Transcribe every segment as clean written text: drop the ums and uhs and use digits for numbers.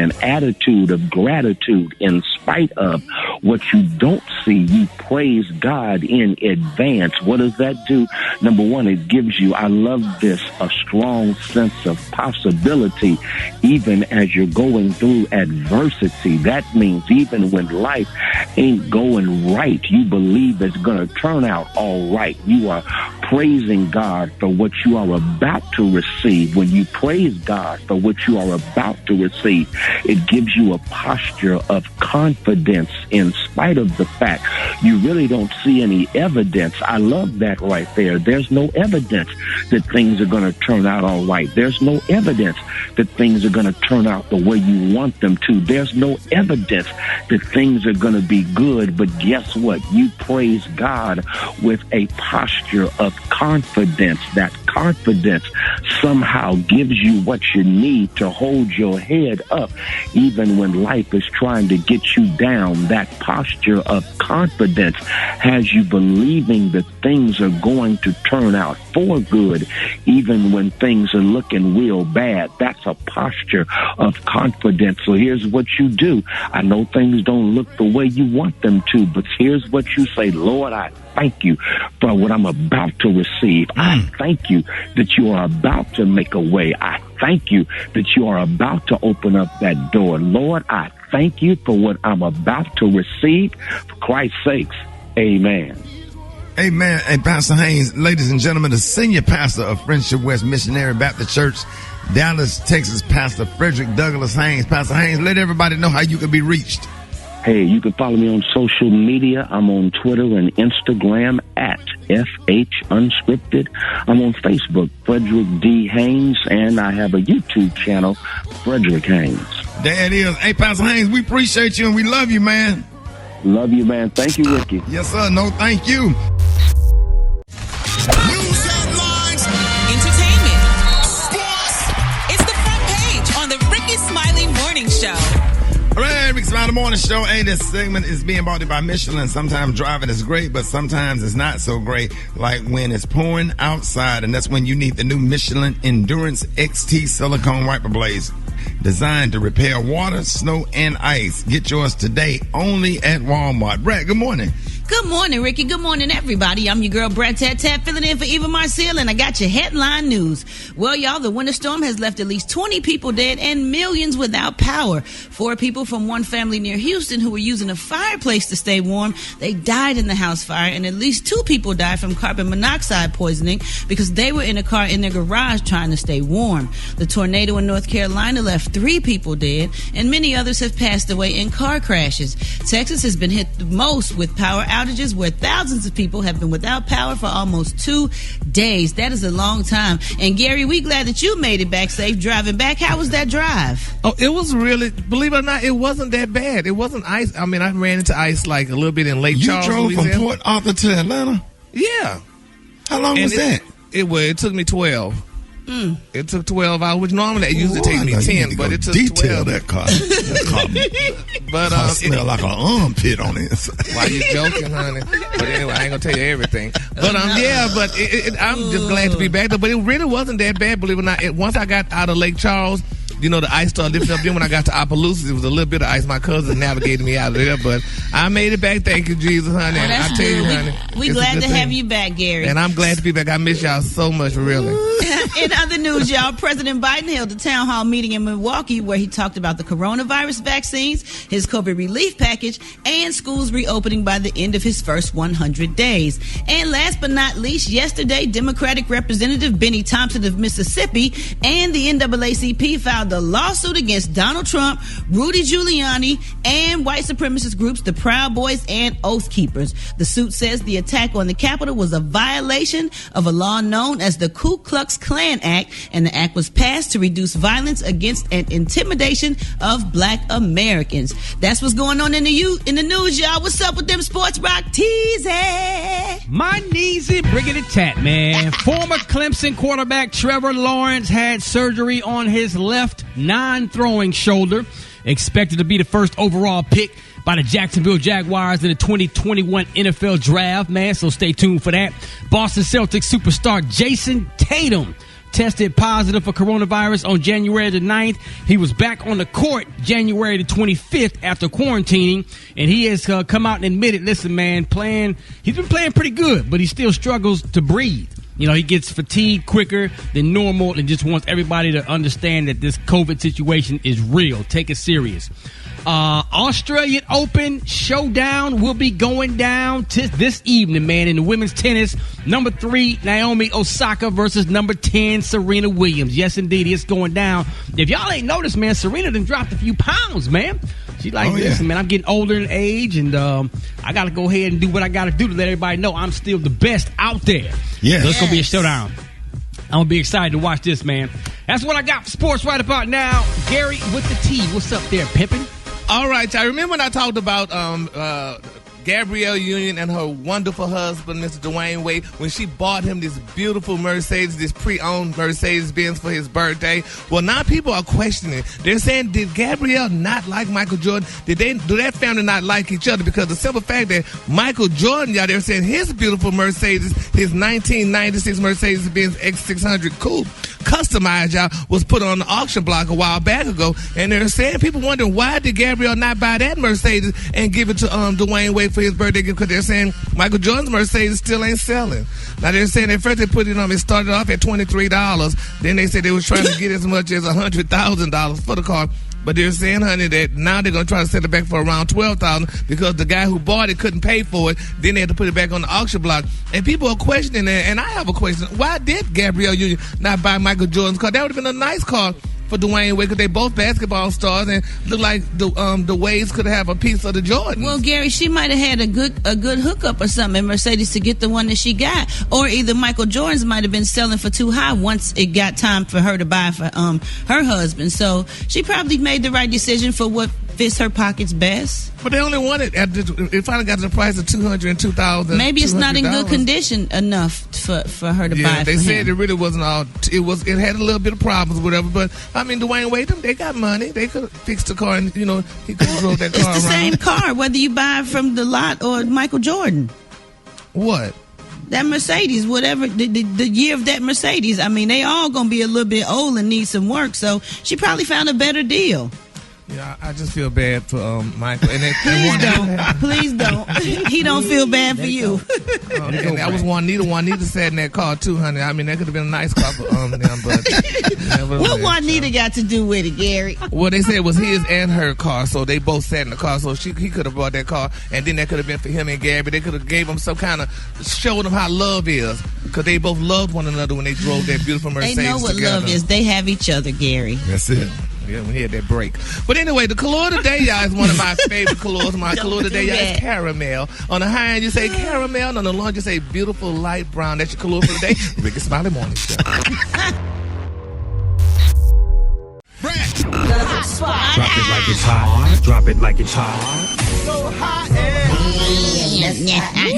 an attitude of gratitude in spite of what you don't see. You praise God in advance. What does that do? Number one, it gives you, I love this, a strong sense of possibility even as you're going through adversity. That means even when life ain't going right, you believe it's going to turn out all right. You are praising God for what you are about to receive. When you praise God for what you are about to receive, it gives you a posture of confidence in spite of the fact you really don't see any evidence. I love that right there. There's no evidence that things are going to turn out all right. There's no evidence that things are going to turn out the way you want them to. There's no evidence that things are going to be good. But guess what? You praise God with a posture of confidence. That confidence somehow gives you what you need to hold your head up even when life is trying to get you down. That posture of confidence has you believing that things are going to turn out for good even when things are looking real bad. That's a posture of confidence. So here's what you do. I know things don't look the way you want them to, but here's what you say. Lord, I thank you for what I'm about to receive. I thank you that you are about to make a way. I thank you that you are about to open up that door. Lord, I thank you for what I'm about to receive. For Christ's sakes, amen. Amen. Hey, Pastor Haynes, ladies and gentlemen, the senior pastor of Friendship West Missionary Baptist Church, Dallas, Texas, Pastor Frederick Douglass Haynes. Pastor Haynes, let everybody know how you can be reached. Hey, you can follow me on social media. I'm on Twitter and Instagram at FH Unscripted. I'm on Facebook, Frederick D. Haynes, and I have a YouTube channel, Frederick Haynes. There it is. Hey, Pastor Haynes, we appreciate you and we love you, man. Love you, man. Thank you, Ricky. Yes, sir. No, thank you. News headlines, entertainment, sports. It's the front page on the Rickey Smiley Morning Show. All right, Rickey Smiley Morning Show. Hey, this segment is being brought to you by Michelin. Sometimes driving is great, but sometimes it's not so great, like when it's pouring outside, and that's when you need the new Michelin Endurance XT Silicone Wiper Blades, designed to repel water, snow, and ice. Get yours today only at Walmart. Brad, good morning. Good morning, Ricky. Good morning, everybody. I'm your girl, Brat Tat, filling in for Eva Marcel, and I got your headline news. Well, y'all, the winter storm has left at least 20 people dead and millions without power. 4 people from one family near Houston who were using a fireplace to stay warm, they died in the house fire, and at least 2 people died from carbon monoxide poisoning because they were in a car in their garage trying to stay warm. The tornado in North Carolina left 3 people dead, and many others have passed away in car crashes. Texas has been hit the most with power outages, where thousands of people have been without power for almost 2 days. That is a long time. And Gary, we glad that you made it back safe driving back. How was that drive? Oh, it was really, believe it or not, it wasn't that bad. It wasn't ice. I mean, I ran into ice like a little bit in Lake Charles. You drove Louisiana. from Port Arthur to Atlanta? Yeah. How long was that? It took me 12. It took 12 hours, which normally it usually takes me 10, but it took 12. Detail that car. But it smell like an armpit on it. Why you joking, honey? But anyway, I ain't gonna tell you everything. But yeah, but I'm just glad to be back there. But it really wasn't that bad, believe it or not. Once I got out of Lake Charles, you know, the ice started lifting up. Then when I got to Opelousas, it was a little bit of ice. My cousin navigated me out of there, but I made it back. Thank you, Jesus, honey. Well, I tell you, honey, we glad to have you back, Gary. And I'm glad to be back. I miss y'all so much, really. In other news, y'all, President Biden held a town hall meeting in Milwaukee where he talked about the coronavirus vaccines, his COVID relief package, and schools reopening by the end of his first 100 days. And last but not least, yesterday, Democratic Representative Benny Thompson of Mississippi and the NAACP filed a lawsuit against Donald Trump, Rudy Giuliani, and white supremacist groups, the Proud Boys and Oath Keepers. The suit says the attack on the Capitol was a violation of a law known as the Ku Klux Klan Act, and the act was passed to reduce violence against and intimidation of Black Americans. That's what's going on in the news, y'all. What's up with them sports rock teasy? My kneesy briggity tat, man. Former Clemson quarterback Trevor Lawrence had surgery on his left non-throwing shoulder. Expected to be the first overall pick by the Jacksonville Jaguars in the 2021 NFL Draft, man, so stay tuned for that. Boston Celtics superstar Jason Tatum tested positive for coronavirus on January the 9th. He was back on the court January the 25th after quarantining, and he has come out and admitted, listen, man, he's been playing pretty good, but he still struggles to breathe. You know, he gets fatigued quicker than normal and just wants everybody to understand that this COVID situation is real. Take it serious. Australian Open showdown will be going down this evening, man. In the women's tennis, number 3 Naomi Osaka versus number 10 Serena Williams. Yes, indeed, it's going down. If y'all ain't noticed, man, Serena done dropped a few pounds, man. She's like, listen, man, I'm getting older in age, and I got to go ahead and do what I got to do to let everybody know I'm still the best out there. Yeah, so it's gonna be a showdown. I'm going to be excited to watch this, man. That's what I got for sports right about now. Gary with the T. What's up there, pimpin'? All right, I remember when I talked about Gabrielle Union and her wonderful husband, Mr. Dwayne Wade, when she bought him this beautiful Mercedes, this pre-owned Mercedes-Benz for his birthday. Well, now people are questioning. They're saying, did Gabrielle not like Michael Jordan? Do that family not like each other? Because the simple fact that Michael Jordan, y'all, they're saying his beautiful Mercedes, his 1996 Mercedes-Benz X600 Coupe, customized, y'all, was put on the auction block a while back ago. And they're saying, people wondering, why did Gabrielle not buy that Mercedes and give it to Dwayne Wade for his birthday gift? Because they're saying Michael Jordan's Mercedes still ain't selling. Now they're saying at first they put it on, it started off at $23. Then they said they was trying to get as much as $100,000 for the car. But they're saying, honey, that now they're going to try to sell it back for around $12,000 because the guy who bought it couldn't pay for it. Then they had to put it back on the auction block. And people are questioning that. And I have a question. Why did Gabrielle Union not buy Michael Jordan's car? That would have been a nice car for Dwayne Wade, because they both basketball stars and look like the Wades could have a piece of the Jordan. Well, Gary, she might have had a good hookup or something in Mercedes to get the one that she got, or either Michael Jordan's might have been selling for too high once it got time for her to buy for her husband. So she probably made the right decision for what fits her pockets best. But they only wanted it finally got to the price of $202,000. Maybe it's not in good condition enough for her to buy. Yeah, they said it really wasn't all. It had a little bit of problems, or whatever. But I mean, Dwayne Wade, they got money. They could fix the car, and he could have drove that car around. It's the same car, whether you buy it from the lot or Michael Jordan. What? That Mercedes, whatever the year of that Mercedes. I mean, they all gonna be a little bit old and need some work. So she probably found a better deal. Yeah, I just feel bad for Michael. And Please don't. He don't feel bad for you. And that was Juanita sat in that car too, honey. I mean, that could have been a nice car for them, but what Juanita got to do with it, Gary? Well, they said it was his and her car, so they both sat in the car. So he could have bought that car, and then that could have been for him and Gabby. They could have gave him some kind of showed them how love is, because they both loved one another when they drove that beautiful Mercedes together. They know what love is. They have each other, Gary. That's it. Yeah, we had that break. But anyway, the color today, y'all, is one of my favorite colors. My color today, y'all, is caramel. On the high end, you say caramel. On the low end, you say beautiful light brown. That's your color for the day. Rickey Smiley Morning Show. Brat. Drop it like it's hot. Drop it like it's hot. So hot. You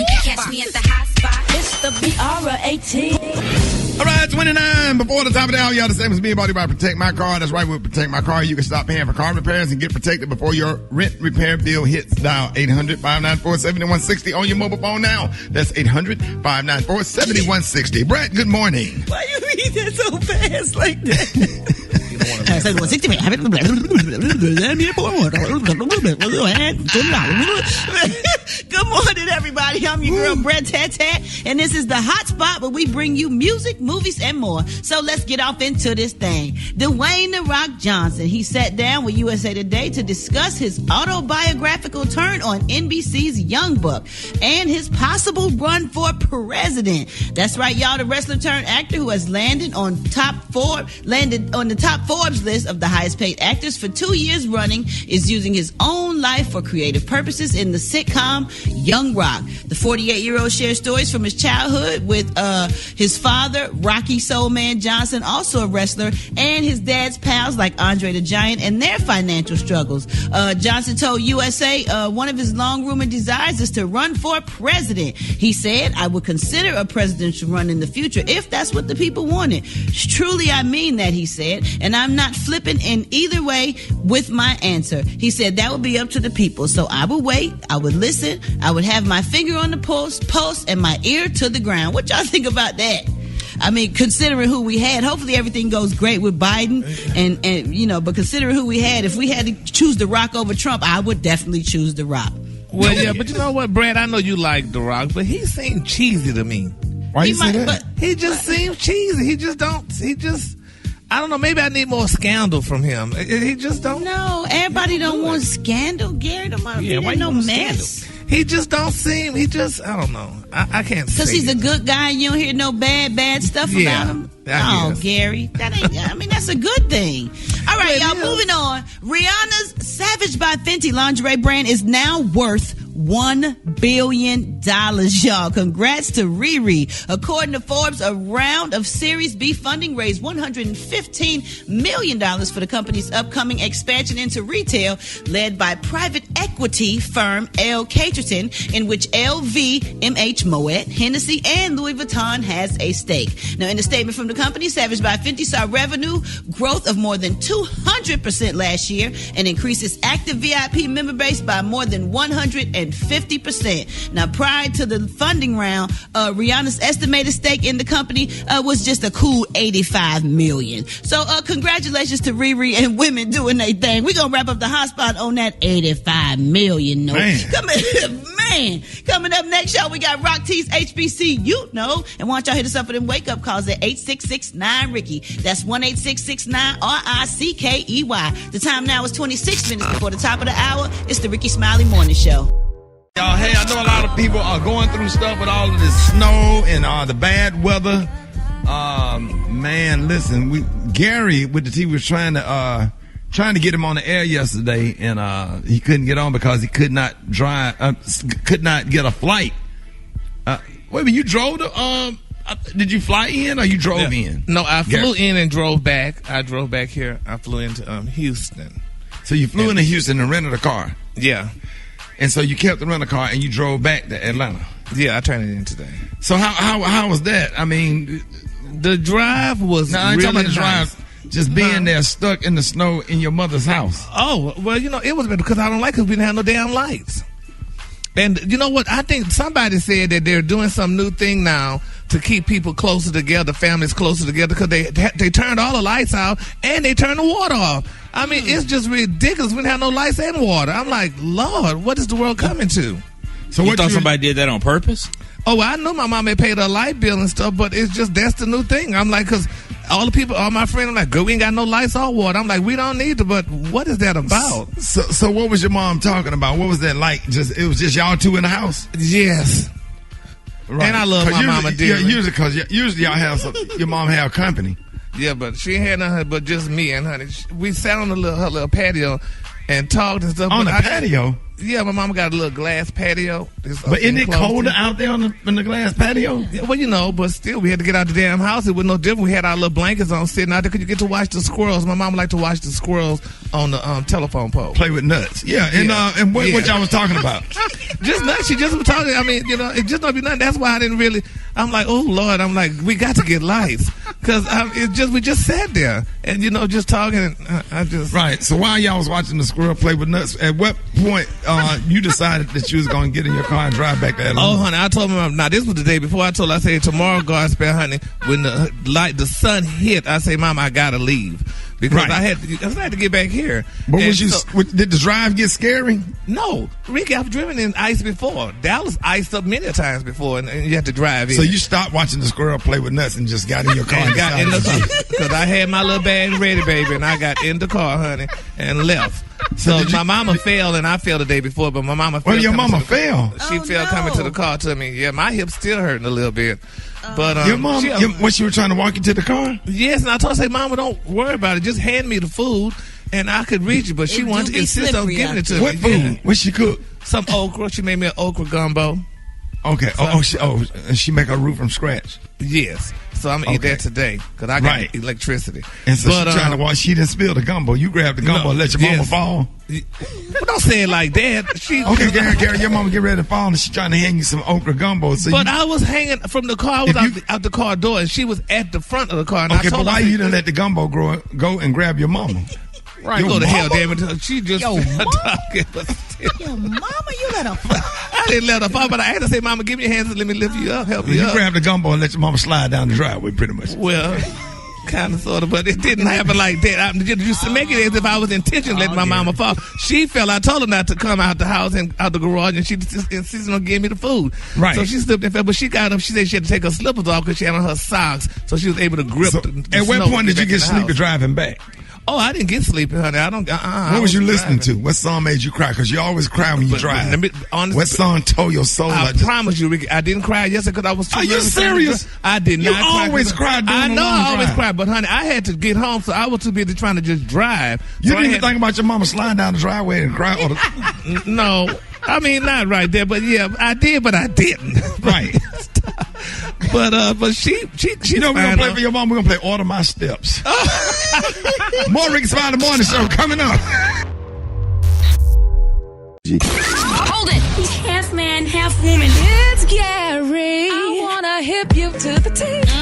can catch me at the hot spot. It's the BR18. All right, 29 before the top of the hour. Y'all, the same as me, body by Protect My Car. That's right, with Protect My Car, you can stop paying for car repairs and get protected before your rent repair bill hits. Dial 800-594-7160 on your mobile phone now. That's 800-594-7160. Brat, good morning. Why you read that so fast like that? Good morning, everybody. I'm your girl, Brat Tat, and this is the Hot Spot, where we bring you music, movies, and more. So let's get off into this thing. Dwayne "The Rock" Johnson, he sat down with USA Today to discuss his autobiographical turn on NBC's Young Buck and his possible run for president. That's right, y'all. The wrestler turned actor who has landed on the top Forbes list of the highest paid actors for 2 years running is using his own life for creative purposes in the sitcom Young Rock. The 48-year-old shares stories from his childhood with his father, Rocky Soul Man Johnson, also a wrestler, and his dad's pals like Andre the Giant and their financial struggles. Johnson told USA one of his long-rumored desires is to run for president. He said, "I would consider a presidential run in the future if that's what the people wanted. Truly, I mean that," he said, "and I'm not flipping in either way with my answer." He said that would be up to the people. So I would wait, I would listen, I would have my finger on the pulse and my ear to the ground. What y'all think about that? I mean, considering who we had, hopefully everything goes great with Biden. And but considering who we had, if we had to choose The Rock over Trump, I would definitely choose The Rock. Well, yeah, but you know what, Brad? I know you like The Rock, but he seemed cheesy to me. Why you say that? But he just seems cheesy. I don't know. Maybe I need more scandal from him. He just don't. No, everybody don't want scandal. Gary, don't want to be no mess. He just don't seem. I don't know. I can't say. Because he's a good guy and you don't hear no bad stuff about him. Guess. Gary, that ain't. I mean, that's a good thing. All right, y'all. Moving on. Rihanna's Savage by Fenty lingerie brand is now worth $1 billion, y'all. Congrats to Riri. According to Forbes, a round of Series B funding raised $115 million for the company's upcoming expansion into retail, led by private equity firm L. Caterton, in which LVMH, Moet, Hennessy, and Louis Vuitton has a stake. Now, in a statement from the company, Savage by Fenty saw revenue growth of more than 200% last year and increased its active VIP member base by more than 150%. Now, prior to the funding round, Rihanna's estimated stake in the company was just a cool $85 million. So, congratulations to Riri and women doing their thing. We're gonna wrap up the hot spot on that $85 million note. Coming up next, y'all, we got Rock T's HBC, and why don't y'all hit us up for them wake up calls at 866-9-RICKY. That's 1-866-9-RICKEY. The time now is 26 minutes before the top of the hour. It's the Rickey Smiley Morning Show. Y'all, hey, I know a lot of people are going through stuff with all of this snow and the bad weather. Man, listen, Gary with the TV was trying to get him on the air yesterday, and he couldn't get on because he could not get a flight. Wait a minute, you drove to did you fly in or you drove in? No, I flew in and drove back. I drove back here. I flew into Houston. So you flew into Houston and rented a car? Yeah. And so you kept the rental car and you drove back to Atlanta? Yeah, I turned it in today. So how was that? I mean, the drive was I'm really talking about the nice. drive. Just being there stuck in the snow in your mother's house. Oh, well, it was because I don't like it. We didn't have no damn lights. And you know what? I think somebody said that they're doing some new thing now to keep people closer together, families closer together, because they turned all the lights out and they turned the water off. I mean, it's just ridiculous. We didn't have no lights and water. I'm like, Lord, what is the world coming to? So you thought somebody did that on purpose? Oh, I know my mom had paid her light bill and stuff, but it's just that's the new thing. I'm like, because all my friends, I'm like, girl, we ain't got no lights or water. I'm like, we don't need to, but what is that about? So what was your mom talking about? What was that like? It was just y'all two in the house? Yes. Right. And I love my mama dearly. Usually y'all have your mom have company. Yeah, but she ain't had nothing but just me and honey. We sat on her little patio and talked and stuff. On the patio? Yeah, my mama got a little glass patio. But isn't it colder out there in the glass patio? Yeah, well, but still, we had to get out the damn house. It was no different. We had our little blankets on sitting out there because you get to watch the squirrels. My mama liked to watch the squirrels on the telephone pole. Play with nuts. Yeah, and what y'all was talking about? Just nuts. She just was talking. I mean, it just don't be nothing. That's why I didn't really. I'm like, oh, Lord. I'm like, we got to get lights. Because we just sat there and, just talking. And Right. So while y'all was watching the squirrel play with nuts, at what point you decided that you was going to get in your car and drive back to Atlanta? Oh, honey, I told my mom. Now, this was the day before. I told her, I said, tomorrow, Godspell, honey, when the sun hit, I say, Mom, I got to leave. Because I had to get back here. But did the drive get scary? No. Ricky, I've driven in ice before. Dallas iced up many times before, and you had to drive in. So you stopped watching the squirrel play with nuts and just got in your car and got in the car. Because I had my little bag ready, baby, and I got in the car, honey, and left. So my mama fell, and I fell the day before, but my mama fell. Well, your mama fell? She fell coming to the car to me. Yeah, my hip's still hurting a little bit. But your mom, when she was trying to walk you to the car? Yes, and I told her, Mama, don't worry about it. Just hand me the food, and I could reach you. But she wanted to insist on giving it to me. What food? Yeah. What she cook? Some okra. She made me an okra gumbo. Okay. And she make her root from scratch. Yes. So I'm gonna eat that today because I got electricity. And so she's trying to watch. She didn't spill the gumbo. You grabbed the gumbo and let your mama fall. Well, don't say it like that. Okay, Gary, your mama get ready to fall and she's trying to hang you some okra gumbo. So I was hanging from the car. I was out the car door and she was at the front of the car. And but why you didn't let the gumbo go and grab your mama? Right. Go to hell, damn it. She just Yo, mama? talking. Yo, mama, you let her fall. I didn't let her fall, but I had to say, Mama, give me your hands and let me lift you up, help you You up. grab the gumbo and let your mama slide down the driveway, pretty much. Well, kind of, sort of, but it didn't happen like that. I used to make it as if I was intentionally letting my mama fall. She fell. I told her not to come out the house and out the garage, and she insisted on giving me the food. Right. So she slipped and fell, but she got up. She said she had to take her slippers off because she had on her socks, so she was able to grip. At what point did you get sleepy driving back? Oh, I didn't get sleepy, honey. I don't. What was you listening to? What song made you cry? Because you always cry when you drive. What song told your soul? I promise you, Ricky, I didn't cry yesterday because I was too nervous. Are you serious? I did not cry. You always cry during I a know long I always drive. cry, but honey, I had to get home, so I was too busy trying to just drive. You So didn't even think about your mama sliding down the driveway and cry? No. I mean, not right there, but yeah, I did, but I didn't. Right. But she. You know, we're gonna play for your mom. We're gonna play Order My Steps. More Rickey Smiley Morning Show coming up. Hold it. Half man, half woman. It's Gary. I wanna hip you to the teeth.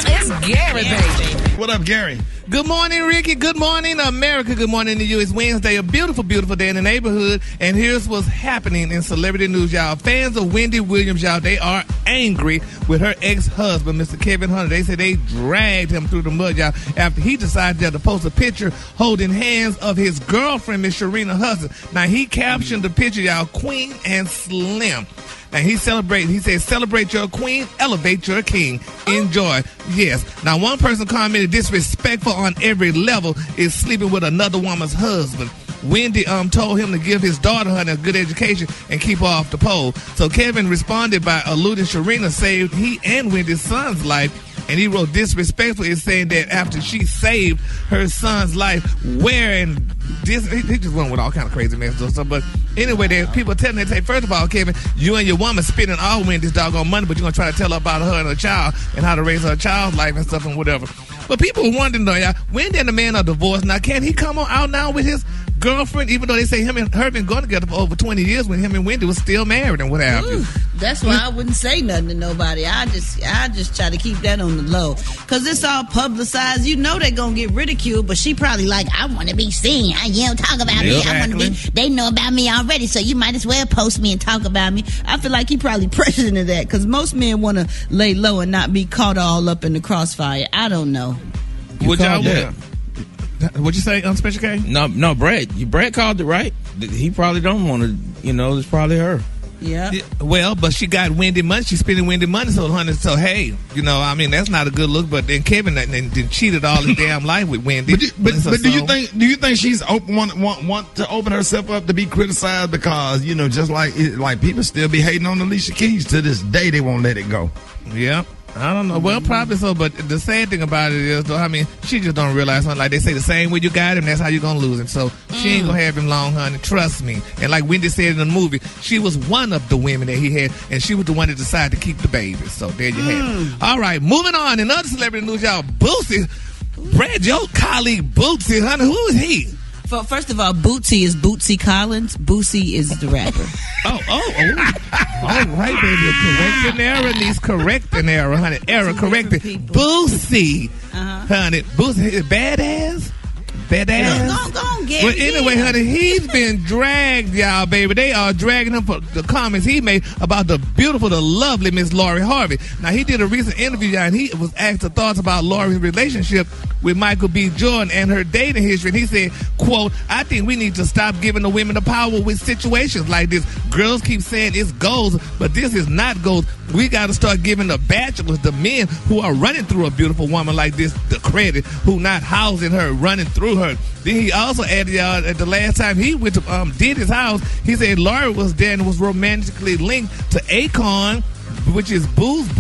It's Gary, baby. What up, Gary? Good morning, Ricky. Good morning, America. Good morning to you. It's Wednesday, a beautiful, beautiful day in the neighborhood. And here's what's happening in celebrity news, y'all. Fans of Wendy Williams, y'all, they are angry with her ex-husband, Mr. Kevin Hunter. They say they dragged him through the mud, y'all, after he decided to post a picture holding hands of his girlfriend, Miss Sharina Hudson. Now, he captioned the picture, y'all, Queen and Slim. And he said, celebrate your queen, elevate your king. Enjoy. Yes. Now, one person commented, disrespectful on every level is sleeping with another woman's husband. Wendy told him to give his daughter a good education and keep her off the pole. So Kevin responded by alluding Sharina saved he and Wendy's son's life. And he wrote disrespectful is saying that after she saved her son's life, wearing this, he just went with all kind of crazy messages and stuff. But anyway, there people telling him, first of all, Kevin, you and your woman spending all Wendy's doggone money, but you're gonna try to tell her about her and her child and how to raise her child's life and stuff and whatever. But people were wondering though, y'all, Wendy and the man are divorced now. Can he come on out now with his girlfriend, even though they say him and her been going together for over 20 years when him and Wendy was still married and what have you? That's why I wouldn't say nothing to nobody. I just try to keep that on the low. Because it's all publicized. You know they're going to get ridiculed, but she probably like, I want to be seen. You don't talk about me. I want to be. They know about me already, so you might as well post me and talk about me. I feel like he probably pressured into that because most men want to lay low and not be caught all up in the crossfire. I don't know. What'd you say, Special K? No, Brad called it right. He probably don't want to, it's probably her. Yeah. Well, but she got Wendy money. She's spending Wendy money, so hey, that's not a good look. But then Kevin then cheated all his damn life with Wendy. But do you think she's want to open herself up to be criticized because just like people still be hating on Alicia Keys to this day, they won't let it go. Yeah. I don't know. Well, probably so, but the sad thing about it is, though, she just don't realize something. Like they say, the same way you got him, that's how you're going to lose him. So she ain't going to have him long, honey. Trust me. And like Wendy said in the movie, she was one of the women that he had, and she was the one that decided to keep the baby. So there you have it. All right, moving on. In other celebrity news, y'all, Bootsy, Brad, your colleague Bootsy, honey, who is he? First of all, Bootsy is Bootsy Collins. Bootsy is the rapper. Oh. All right, baby. Correct an error, niece. Correct an error, honey. Error corrected. Bootsy. Honey. Bootsy is badass. Badass. Go on, get Well, anyway, honey, he's been dragged, y'all, baby. They are dragging him for the comments he made about the beautiful, the lovely Miss Lori Harvey. Now, he did a recent interview, y'all, and he was asked the thoughts about Lori's relationship with Michael B. Jordan and her dating history. And he said, quote, I think we need to stop giving the women the power with situations like this. Girls keep saying it's goals, but this is not goals. We got to start giving the bachelors, the men who are running through a beautiful woman like this, the credit, who not housing her, running through her. Then he also added, y'all, at the last time he went to did his house, he said Lori was there and was romantically linked to Akon, which is Boo's to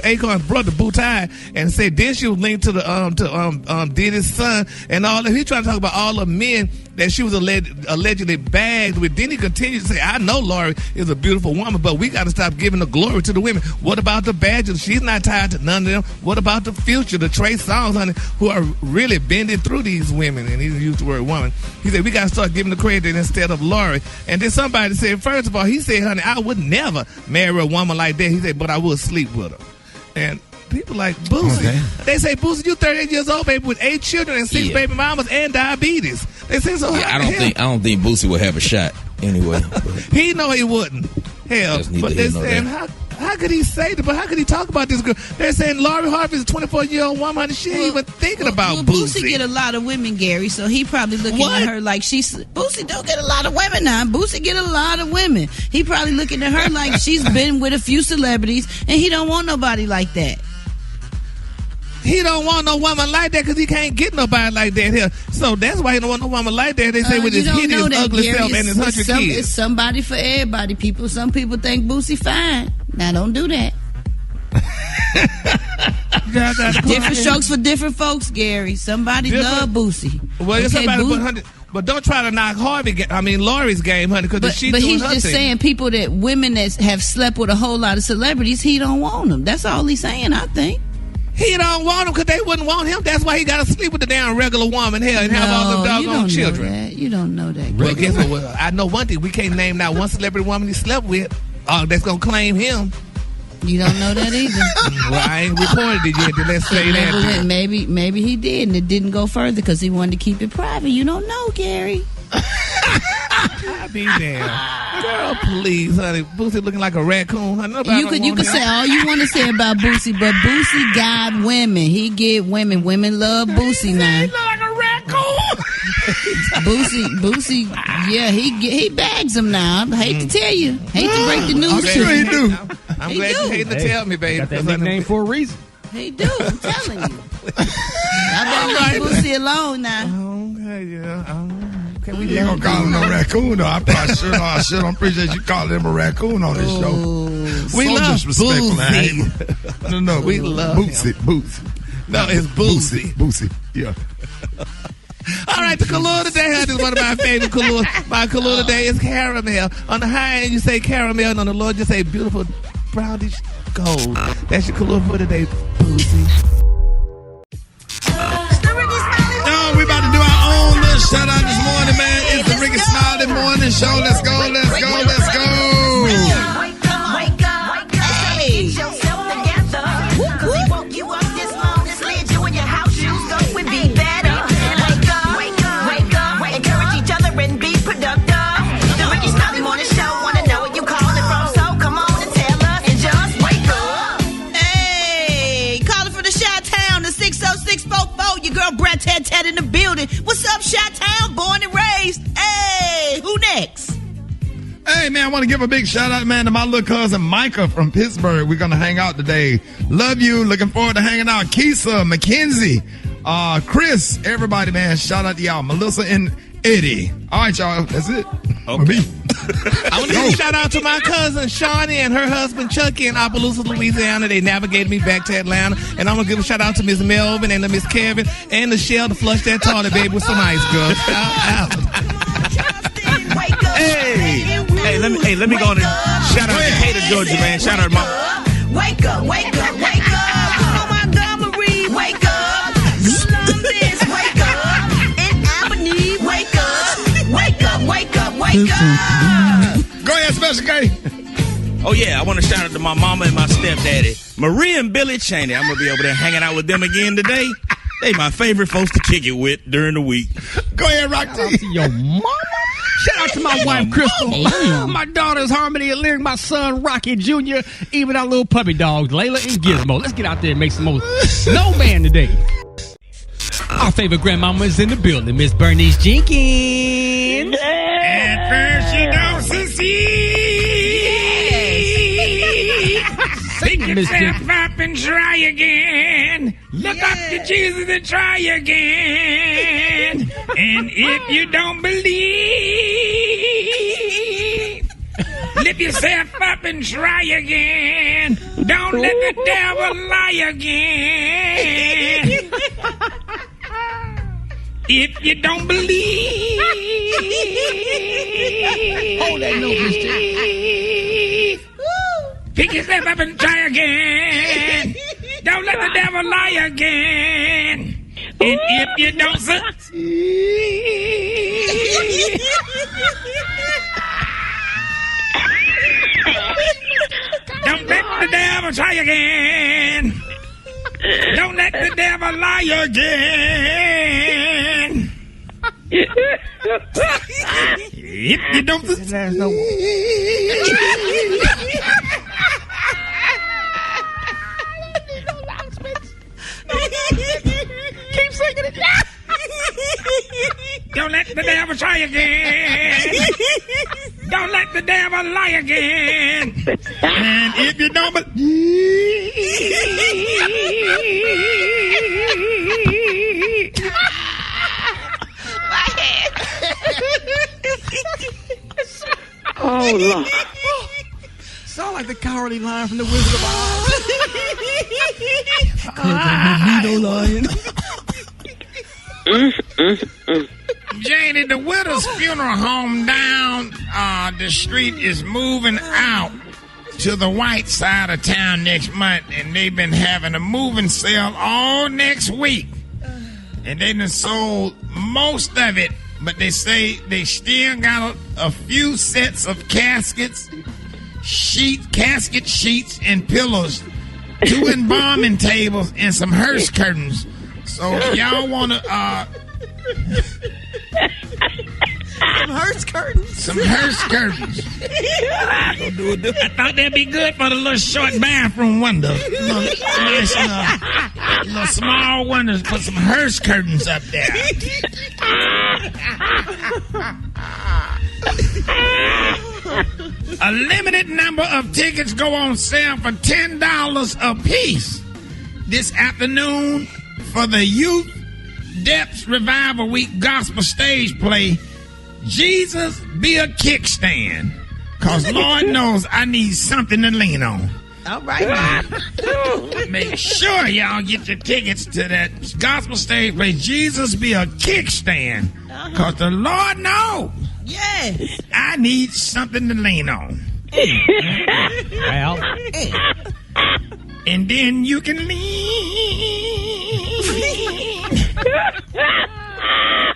Akon's brother, Boo Ty, and said then she was linked to the Diddy's son and all that. He trying to talk about all the men that she was allegedly bagged with. Then he continued to say, I know Lori is a beautiful woman, but we got to stop giving the glory to the women. What about the badgers? She's not tied to none of them. What about the future, the Trey Songz, honey, who are really bending through these women? And he used the word woman. He said, we got to start giving the credit instead of Lori. And then somebody said, first of all, he said, honey, I would never marry a woman like that. He said, but I would sleep with her. And people like Boosie. Okay. They say, Boosie, you 38 years old, baby, with 8 children and 6 baby mamas and diabetes. They say so. Yeah, I don't think Boosie would have a shot anyway. He know he wouldn't. Hell, but they're saying how could he say that? But how could he talk about this girl? They're saying Lori Harvey's a 24-year-old woman and she ain't even thinking about Boosie. Boosie get a lot of women, Gary, so he probably looking at her like Boosie don't get a lot of women now. Boosie get a lot of women. He probably looking at her like she's been with a few celebrities and he don't want nobody like that. He don't want no woman like that because he can't get nobody like that here. So that's why he don't want no woman like that. They say with his hideous, ugly self and his 100 kids. It's somebody for everybody. Some people think Boosie fine. Now don't do that. Different strokes for different folks, Gary. Somebody love Boosie. Well, okay, somebody put 100. But don't try to knock Lori's game, honey, because she's doing her thing. But he's just saying women that have slept with a whole lot of celebrities, he don't want them. That's all he's saying, I think. He don't want them because they wouldn't want him. That's why he got to sleep with the damn regular woman here and have all them doggone children. You don't know that. Well, guess what? Well, I know one thing. We can't name not one celebrity woman he slept with that's going to claim him. You don't know that either. Well, I ain't reported it yet. Let's say that. Maybe he did, and it didn't go further because he wanted to keep it private. You don't know, Gary. I be damn. Girl, please, honey. Boosie looking like a raccoon. You can say all you want to say about Boosie, but Boosie got women. He get women. Women love Boosie now. He look like a raccoon. Boosie, yeah, he bags them now. I hate to tell you. Hate to break the news. I'm sure he do. I'm glad you hate to tell me, baby. Got that nickname for a reason. He do. I'm telling you. I better leave Boosie alone now. Okay, yeah. You ain't gonna call him no raccoon, though. I probably sure don't appreciate you calling him a raccoon on this show. We love Boosie. No, we love Boosie. No, it's Boosie. Boosie, yeah. All right, the color today is one of my favorite colors. My color today is caramel. On the high end, you say caramel, and on the low, just say beautiful brownish gold. That's your color for today, Boosie. We about to do our own little shout out this morning, man. It's the Rickey Smiley Morning Show. Let's go. Wake up, Hey. get yourself together. Cause he woke you up this morning, slid you in your house shoes, so we be better. Wake up, encourage each other and be productive. The Rickey Smiley Morning Show, wanna know where you calling from, so come on and tell us and just wake up. Hey, calling from the Chi-Town, the 60644. Your girl Brat Tat in the building. What's up, Chi-Town? Born and raised. Hey, who next? Hey, man, I want to give a big shout out, man, to my little cousin Micah from Pittsburgh. We're going to hang out today. Love you. Looking forward to hanging out. Keyshia, Mackenzie, Chris, everybody, man. Shout out to y'all. Melissa and Eddie. All right, y'all. That's it. Okay. I want to give a shout out to my cousin Shawnee and her husband Chucky in Opelousas, Louisiana. They navigated me back to Atlanta. And I'm going to give a shout out to Miss Melvin and Miss Kevin and Michelle to flush that toilet, baby, with some ice, girl. Shout out. Hey, let me go on and shout out to Decatur, Georgia, man. Shout out to my. Wake up. Oh my God, Marie, wake up. Columbus, wake up. In Albany, wake up. Go ahead, Special K. Oh, yeah, I want to shout out to my mama and my stepdaddy, Marie and Billy Cheney. I'm going to be over there hanging out with them again today. They my favorite folks to kick it with during the week. Go ahead, Rock T. Shout out to your mama. Shout out to my wife, Crystal. My daughters, Harmony and Lyric. My son, Rocky Jr. Even our little puppy dogs, Layla and Gizmo. Let's get out there and make some more snowman today. Our favorite grandmama is in the building, Miss Bernice Jenkins. At first you don't succeed. Pick yourself up and try again. Look up to Jesus and try again. And if you don't believe, lift yourself up and try again. Don't let the devil lie again. If you don't believe, Hold that note, mister. pick yourself up and try again. Don't let the devil lie again. And if you don't succeed, don't let the devil try again. Don't let the devil lie again. If you don't... There's no... Keep singing it. Don't let the devil try again. Don't let the devil lie again. And if you don't... Oh, Lord. Sound like the cowardly lion from the Wizard of Oz. Janie, the widow's funeral home down the street is moving out to the white side of town next month, and they've been having a moving sale all next week. And they done sold most of it, but they say they still got a few sets of casket sheets, and pillows, 2 embalming tables, and some hearse curtains. So if y'all want to... Some hearse curtains. Some hearse curtains. I thought that'd be good for the little short bathroom window. Nice little small windows. Put some hearse curtains up there. A limited number of tickets go on sale for $10 a piece this afternoon for the Youth Depths Revival Week Gospel Stage Play, Jesus Be a Kickstand. Because Lord knows I need something to lean on. All right. Make sure y'all get your tickets to that Gospel Stage Play, Jesus Be a Kickstand. Because the Lord knows. Yes. I need something to lean on. Well, and then you can lean.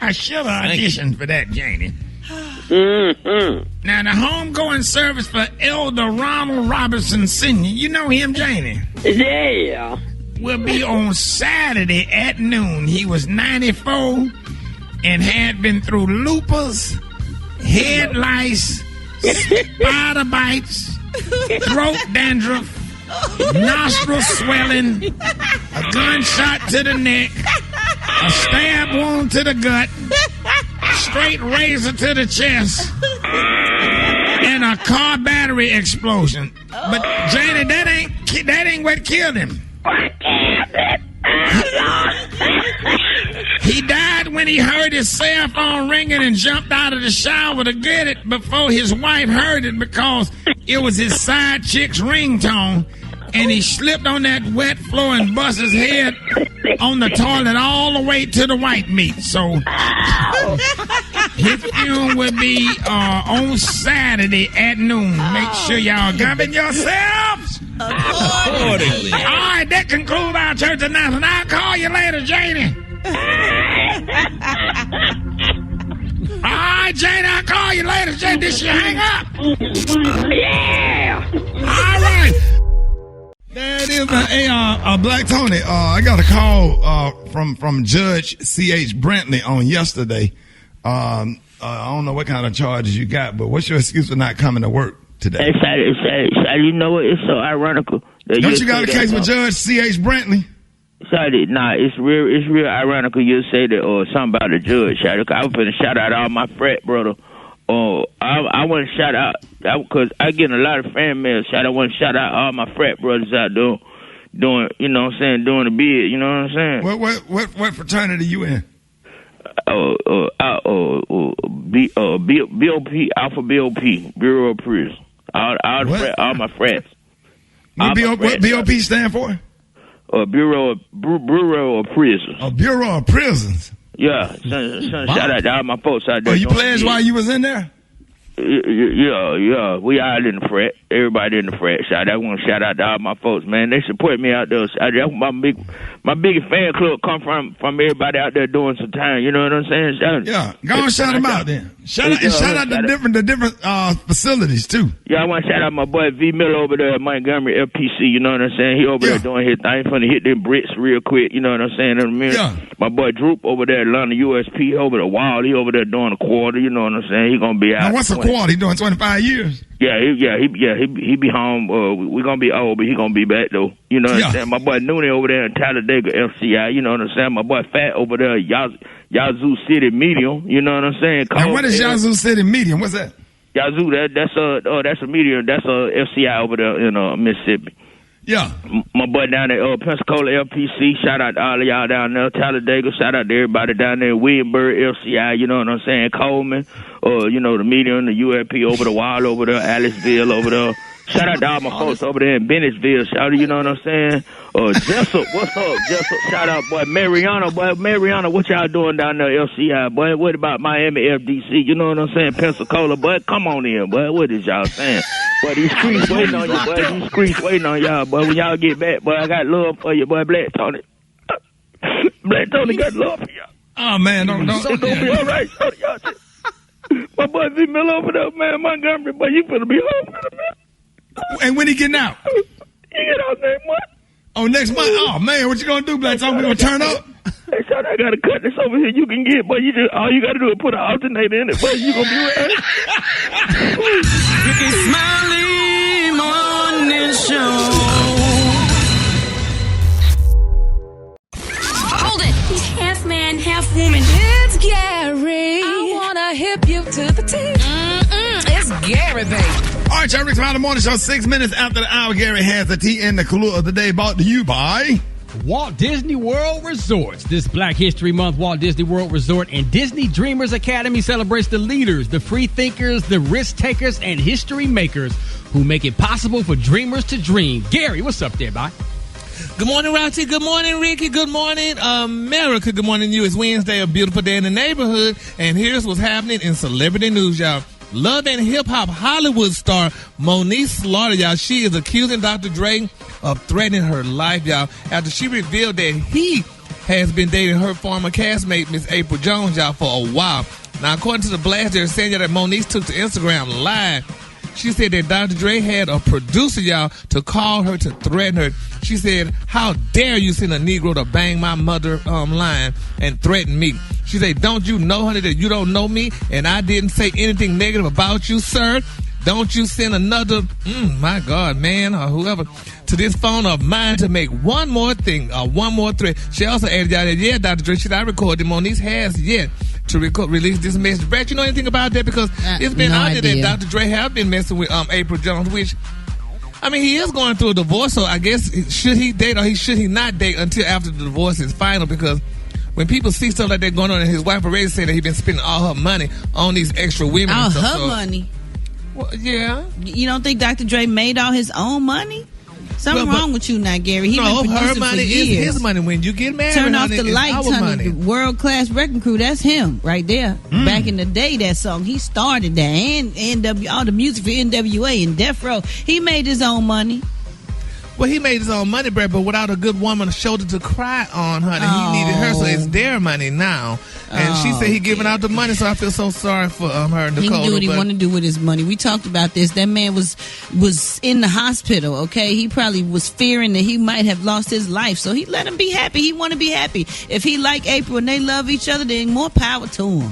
I should have auditioned for that, Janie. Now, the homegoing service for Elder Ronald Robertson Sr., you know him, Janie? Yeah. Will be on Saturday at noon. He was 94 and had been through lupus, head lice, spider bites, throat dandruff, nostril swelling, a gunshot to the neck, a stab wound to the gut, straight razor to the chest, and a car battery explosion. But Janie, that ain't what killed him. He died when he heard his cell phone ringing and jumped out of the shower to get it before his wife heard it, because it was his side chick's ringtone, and he slipped on that wet floor and bust his head on the toilet all the way to the white meat. So his funeral will be on Saturday at noon. Make sure y'all govern yourselves Accordingly. All right, that concludes our church announcement. I'll call you later, Janie. All right, Janie, I'll call you later. Janie, did she hang up? Yeah. All right. That is Black Tony. I got a call from Judge C.H. Brantley on yesterday. I don't know what kind of charges you got, but what's your excuse for not coming to work today? You know what? It's so ironical. Don't you got a case with Judge C.H. Brantley? Sorry, nah, it's real ironical you say that or something about the judge. I was finna shout out all my frat brother. I want to shout out because I get a lot of fan mail. I want to shout out all my frat brothers out there doing, you know what I'm saying, doing the bid. You know what I'm saying? What fraternity you in? BOP, Alpha BOP, Bureau of Prisons. All my frats. What BOP stand for? Bureau of Prisons. Bureau of Prisons. Yeah, shout out to all my folks out there. Oh, you pledged while you was in there? Yeah. We all in the frat. Everybody in the frat. I want to shout out to all my folks, man. They support me out there. That's my biggest fan club come from everybody out there doing some time. You know what I'm saying? Go on, shout them out then. Shout out the different facilities too. Yeah, I want to shout out my boy V Miller over there at Montgomery LPC. You know what I'm saying? He over there doing his thing. Finna hit them bricks real quick. You know what I'm saying? My boy Droop over there at London USP over the wall. He over there doing a quarter. You know what I'm saying? He gonna be out. Now, what's a quarter? He doing 25 years. He be home. We gonna be old, but he gonna be back though. You know what I'm saying? My boy Noonie over there in Talladega FCI. You know what I'm saying? My boy Fat over there Yazoo City Medium. You know what I'm saying? Now, what is Yazoo City Medium? What's that? Yazoo, that's a medium. That's a FCI over there in Mississippi. Yeah. My boy down at Pensacola LPC. Shout out to all of y'all down there. Talladega. Shout out to everybody down there. Williamsburg LCI. You know what I'm saying? Coleman. The medium, the UFP over the wall over there. Aliceville over there. Shout out to all my folks over there in Bennettsville. Shout out, you know what I'm saying? Jessup, what's up, Jessup? Shout out, boy. Mariana, what y'all doing down there, LCI, boy? What about Miami, FDC? You know what I'm saying? Pensacola, boy. Come on in, boy. What is y'all saying? Boy, these streets waiting on you, boy. These streets waiting on y'all, boy. When y'all get back, boy, I got love for you, boy. Black Tony. Black Tony got love for y'all. Oh, man, don't. It's gonna be all right, Tony. Y'all my boy V Miller over there, man. Montgomery, boy. You finna be home in a minute. And when he getting out? He get out next month. Oh, next month? Oh, man, what you gonna do, Black Tom? We gonna turn up? Hey, son, I gotta cut this over here. You can get, but all you gotta do is put an alternator in it, but you gonna be right. Rickey Smiley Morning Show. Hold it. Half man, half woman. It's Gary. I wanna hip you to the T. It's Gary, baby. All right, y'all, Rickey Smiley Morning Show. 6 minutes after the hour, Gary has the tea and the clue of the day brought to you by Walt Disney World Resorts. This Black History Month, Walt Disney World Resort and Disney Dreamers Academy celebrates the leaders, the free thinkers, the risk takers, and history makers who make it possible for dreamers to dream. Gary, what's up there, bye? Good morning, Route. Good morning, Ricky. Good morning, America. Good morning to you. It's Wednesday, a beautiful day in the neighborhood, and here's what's happening in celebrity news, y'all. Love and hip-hop Hollywood star Monique Slaughter, y'all. She is accusing Dr. Dre of threatening her life, y'all, after she revealed that he has been dating her former castmate, Miss April Jones, y'all, for a while. Now, according to the blast, they're saying that Monique took to Instagram Live. She said that Dr. Dre had a producer, y'all, to call her to threaten her. She said, "How dare you send a Negro to bang my mother line and threaten me?" She said, "Don't you know, honey, that you don't know me and I didn't say anything negative about you, sir? Don't you send another, my God, man, or whoever, to this phone of mine to make one more thing, one more threat." She also added, y'all, that, yeah, Dr. Dre, should I record it? Monique has yet to release this message. Brett, you know anything about that? Because it's been out there that Dr. Dre have been messing with April Jones, which, I mean, he is going through a divorce, so I guess should he date or should he not date until after the divorce is final? Because when people see stuff like that going on, and his wife already said that he's been spending all her money on these extra women. All and stuff, her money? Well, yeah. You don't think Dr. Dre made all his own money? Something wrong with you now, Gary. He no, been her money for years. is his money. When you get married, Turn off honey, the lights, honey. The World Class Wrecking Crew, that's him right there. Back in the day, that song, he started that. And all the music for NWA and Death Row. He made his own money. Well, he made his own money, Brett, but without a good woman, a shoulder to cry on, honey. He needed her, so it's their money now. And she said he giving out the money, so I feel so sorry for her and Dakota. He can do what he want to do with his money. We talked about this. That man was in the hospital, okay? He probably was fearing that he might have lost his life, so he let him be happy. He want to be happy. If he like April and they love each other, then more power to him.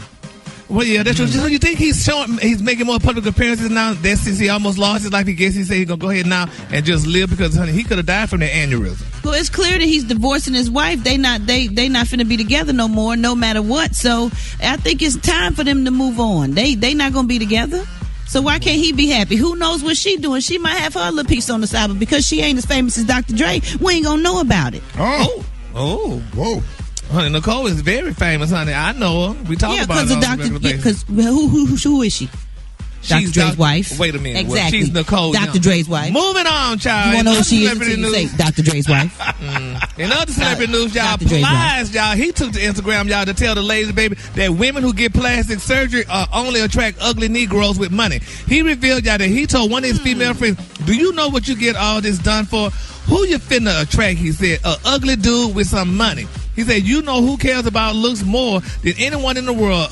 Well, yeah, that's true. So you think he's making more public appearances now? That since he almost lost his life, he said he's gonna go ahead now and just live because, honey, he could have died from that aneurysm. Well, it's clear that he's divorcing his wife. They not finna be together no more, no matter what. So I think it's time for them to move on. They not gonna be together. So why can't he be happy? Who knows what she doing? She might have her little piece on the side, but because she ain't as famous as Dr. Dre, we ain't gonna know about it. Oh, whoa. Honey, Nicole is very famous, honey. I know her. We talk about her on a regular basis. Because who is she? Dr. Dre's wife. Wait a minute. Exactly. Well, she's Nicole Dr. Young. Dre's wife. Moving on, child. You want to know who she is Celebrity until you news. say Dr. Dre's wife. In other celebrity news, y'all, Dr. Dre's wife. Plies, y'all, he took to Instagram, y'all, to tell the ladies, baby, that women who get plastic surgery only attract ugly Negroes with money. He revealed, y'all, that he told one of his female friends, do you know what you get all this done for? Who you finna attract, he said, a ugly dude with some money. He said, you know who cares about looks more than anyone in the world.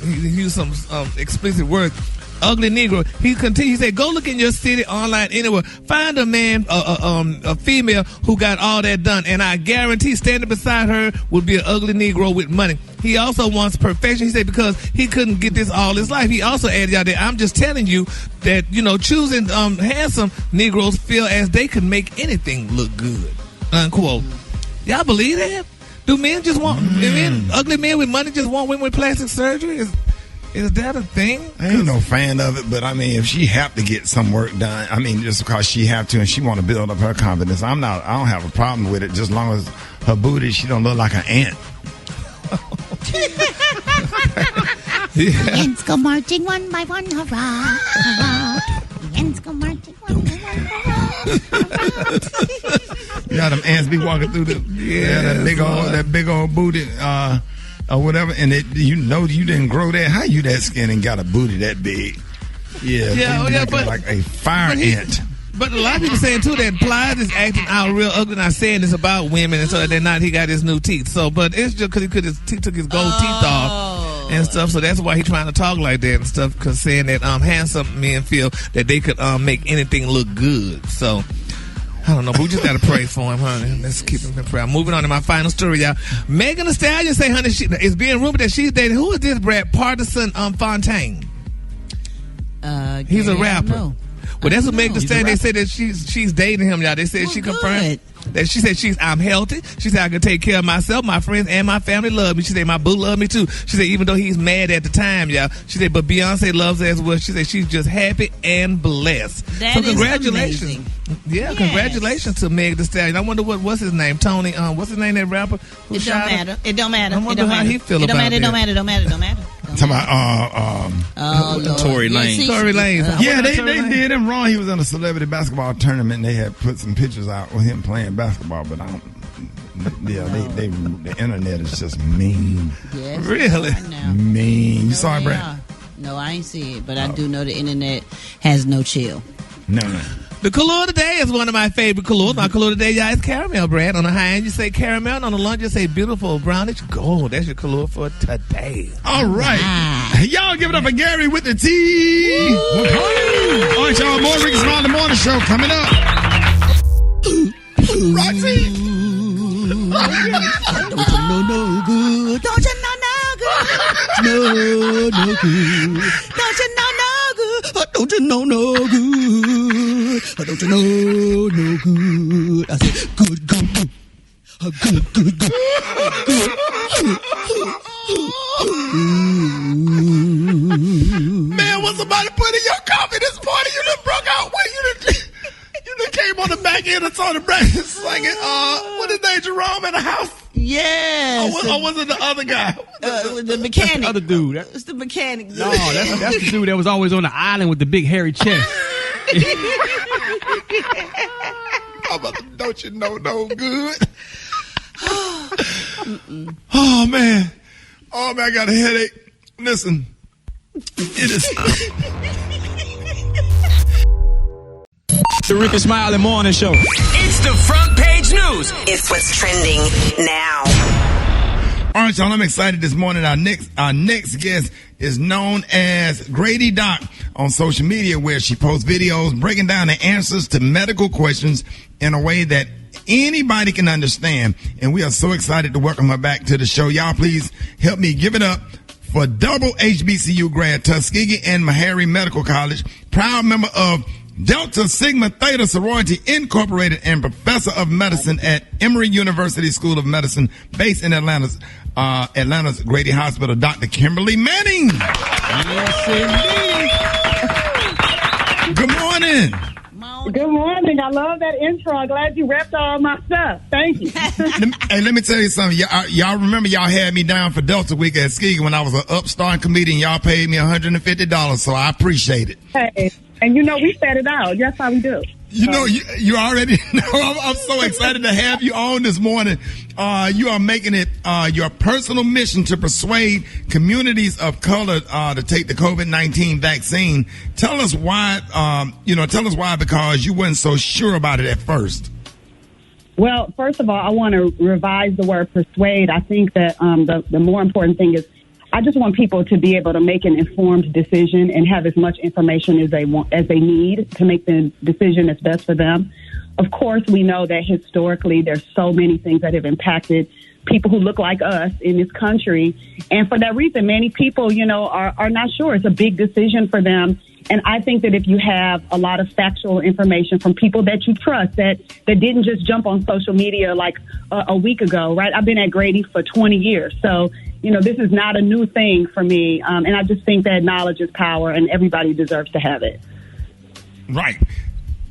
He used some explicit words. Ugly Negro. He continued. He said, "Go look in your city, online, anywhere. Find a man, a female who got all that done, and I guarantee standing beside her would be an ugly Negro with money." He also wants perfection. He said because he couldn't get this all his life. He also added out that I'm just telling you that choosing handsome Negroes feel as they can make anything look good. Unquote. Y'all believe that? Do men just want ugly men with money just want women with plastic surgery? Is that a thing? I ain't no fan of it, but I mean, if she have to get some work done, I mean, just because she have to and she want to build up her confidence, I don't have a problem with it, just as long as her booty, she don't look like an ant. Ants go marching one by one, hurrah, hurrah. Ants go marching one by one, hurrah. Yeah, them ants be walking through that big old booty, or whatever, and you didn't grow that. How you that skin and got a booty that big? But like a fire ant. But a lot of people saying too that Plies is acting out real ugly. Not saying it's about women, and so they're not. He got his new teeth. So, but it's just because he took his gold teeth off and stuff. So that's why he's trying to talk like that and stuff. Because saying that handsome men feel that they could make anything look good. So. I don't know, but we just gotta pray for him, honey. Let's keep him in prayer. Moving on to my final story, y'all. Megan Thee Stallion say, honey, it's being rumored that she's dating. Who is this, Brad? Partisan Fontaine. He's a rapper. Well, that's what Megan Thee Stallion. They said that she's dating him, y'all. They said she confirmed that she said I'm healthy. She said I can take care of myself, my friends, and my family love me. She said my boo love me too. She said even though he's mad at the time, y'all. She said but Beyonce loves her as well. She said she's just happy and blessed. So congratulations. Amazing. Yeah, congratulations to Meg Thee Stallion. I wonder what's his name, Tony. What's his name? That rapper. It don't matter. It don't matter. I wonder how he feel about that. It don't matter. Talking about Tory Lanez. Tory Lanez. Yeah, they did him wrong. He was in a celebrity basketball tournament. And they had put some pictures out with him playing basketball, but I don't. Yeah, the internet is just mean. Yes, really mean. You saw it, Brad? No, I ain't see it, but I do know the internet has no chill. No. The color of the day is one of my favorite colors. My color of the day, y'all, is caramel, Brad. On the high end, you say caramel. On the lunch, you say beautiful brownish gold. That's your color for today. All right. Y'all give it up for Gary with the tea. All right, y'all. More Rickey Smiley the Morning Show coming up. Roxy. Don't you know no good? Don't you know no good? No good. Don't you know no good? Don't you know no good? Don't you know no good? I said good, good, good. Good. Man, was somebody put in your coffee this morning? You done broke out. You done came on the back end and saw the breakfast singing. What is that, Jerome in the house? Yes. Or was it the other guy? The mechanic. The other dude. It's the mechanic. No, that's the dude that was always on the island with the big hairy chest. Don't you know no good? Oh man, I got a headache. Listen, it is the Rickey Smiley Morning Show. It's the front page news. It's what's trending now. All right, y'all, I'm excited this morning. Our next guest is known as Grady Doc on social media, where she posts videos breaking down the answers to medical questions in a way that anybody can understand. And we are so excited to welcome her back to the show. Y'all, please help me give it up for double HBCU grad, Tuskegee and Meharry Medical College, proud member of Delta Sigma Theta Sorority Incorporated, and professor of medicine at Emory University School of Medicine, based in Atlanta's Grady Hospital, Dr. Kimberly Manning. Yes, indeed. Good morning. Good morning. morning. I love that intro. I'm glad you repped all my stuff. Thank you. Hey, let me tell you something. Y'all remember y'all had me down for Delta Week at Ski when I was an upstart comedian. Y'all paid me $150, so I appreciate it. Hey, and you know we set it out. That's how we do. You know, you already know. I'm so excited to have you on this morning. You are making it your personal mission to persuade communities of color to take the COVID-19 vaccine. Tell us why. Tell us why, because you weren't so sure about it at first. Well, first of all, I want to revise the word persuade. I think that the more important thing is I just want people to be able to make an informed decision and have as much information as they need to make the decision that's best for them. Of course, we know that historically there's so many things that have impacted people who look like us in this country. And for that reason, many people, are not sure. It's a big decision for them. And I think that if you have a lot of factual information from people that you trust that didn't just jump on social media like a week ago, right? I've been at Grady for 20 years. So, this is not a new thing for me. And I just think that knowledge is power and everybody deserves to have it. Right.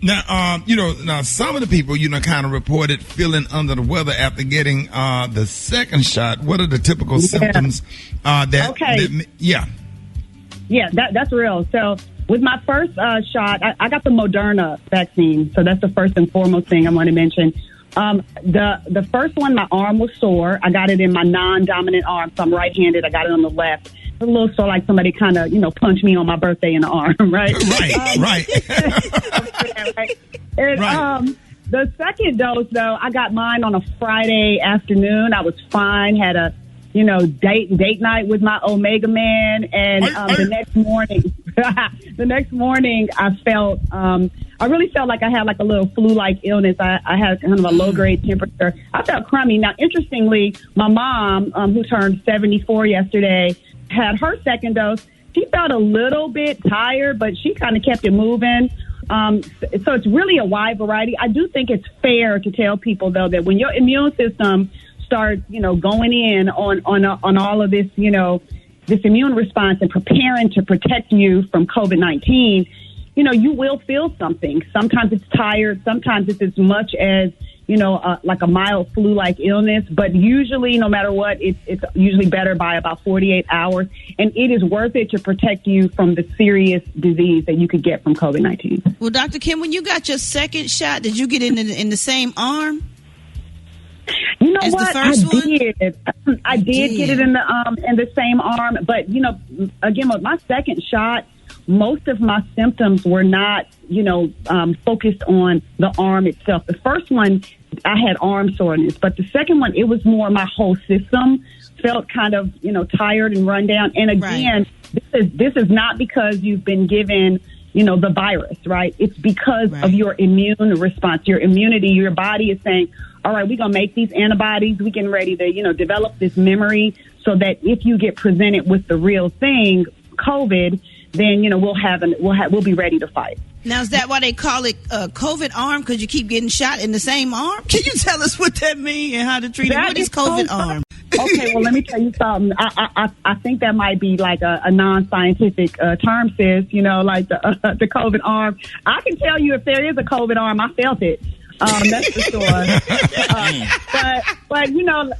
Now, now some of the people, kind of reported feeling under the weather after getting the second shot. What are the typical symptoms Yeah, that's real. So with my first shot, I got the Moderna vaccine. So that's the first and foremost thing I want to mention. The first one, my arm was sore. I got it in my non-dominant arm. So I'm right-handed. I got it on the left. A little sore, like somebody kind of, punched me on my birthday in the arm, right? Right. And, the second dose, though, I got mine on a Friday afternoon. I was fine, had a, date night with my Omega man. And the next morning, I felt, I really felt like I had like a little flu-like illness. I had kind of a low-grade temperature. I felt crummy. Now, interestingly, my mom, who turned 74 yesterday, had her second dose. She felt a little bit tired, but she kind of kept it moving. So it's really a wide variety. I do think it's fair to tell people, though, that when your immune system starts, going in on all of this, this immune response and preparing to protect you from COVID-19, you will feel something. Sometimes it's tired. Sometimes it's as much as, like a mild flu-like illness. But usually, no matter what, it's usually better by about 48 hours. And it is worth it to protect you from the serious disease that you could get from COVID-19. Well, Dr. Kim, when you got your second shot, did you get it in the same arm? You know what? I did get it in the same arm. But, again, with my second shot, most of my symptoms were not, focused on the arm itself. The first one, I had arm soreness, but the second one, it was more my whole system felt kind of, tired and run down. And again, this is not because you've been given, the virus, right? It's because of your immune response, your immunity. Your body is saying, all right, we're going to make these antibodies. We're getting ready to, develop this memory so that if you get presented with the real thing, COVID, then, we'll be ready to fight. Now, is that why they call it COVID arm? Because you keep getting shot in the same arm? Can you tell us what that means and how to treat it? What is COVID arm? Okay, well, let me tell you something. I think that might be like a non-scientific term, sis, like the COVID arm. I can tell you if there is a COVID arm, I felt it. That's for sure. But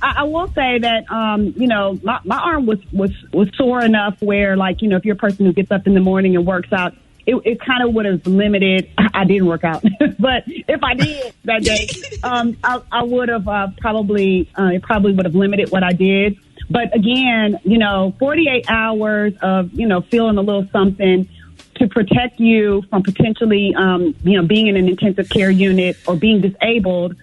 I will say that, my arm was sore enough where, like, if you're a person who gets up in the morning and works out, it kind of would have limited. I didn't work out, but if I did that day, I would have it probably would have limited what I did. But again, 48 hours of, feeling a little something to protect you from potentially, being in an intensive care unit or being disabled,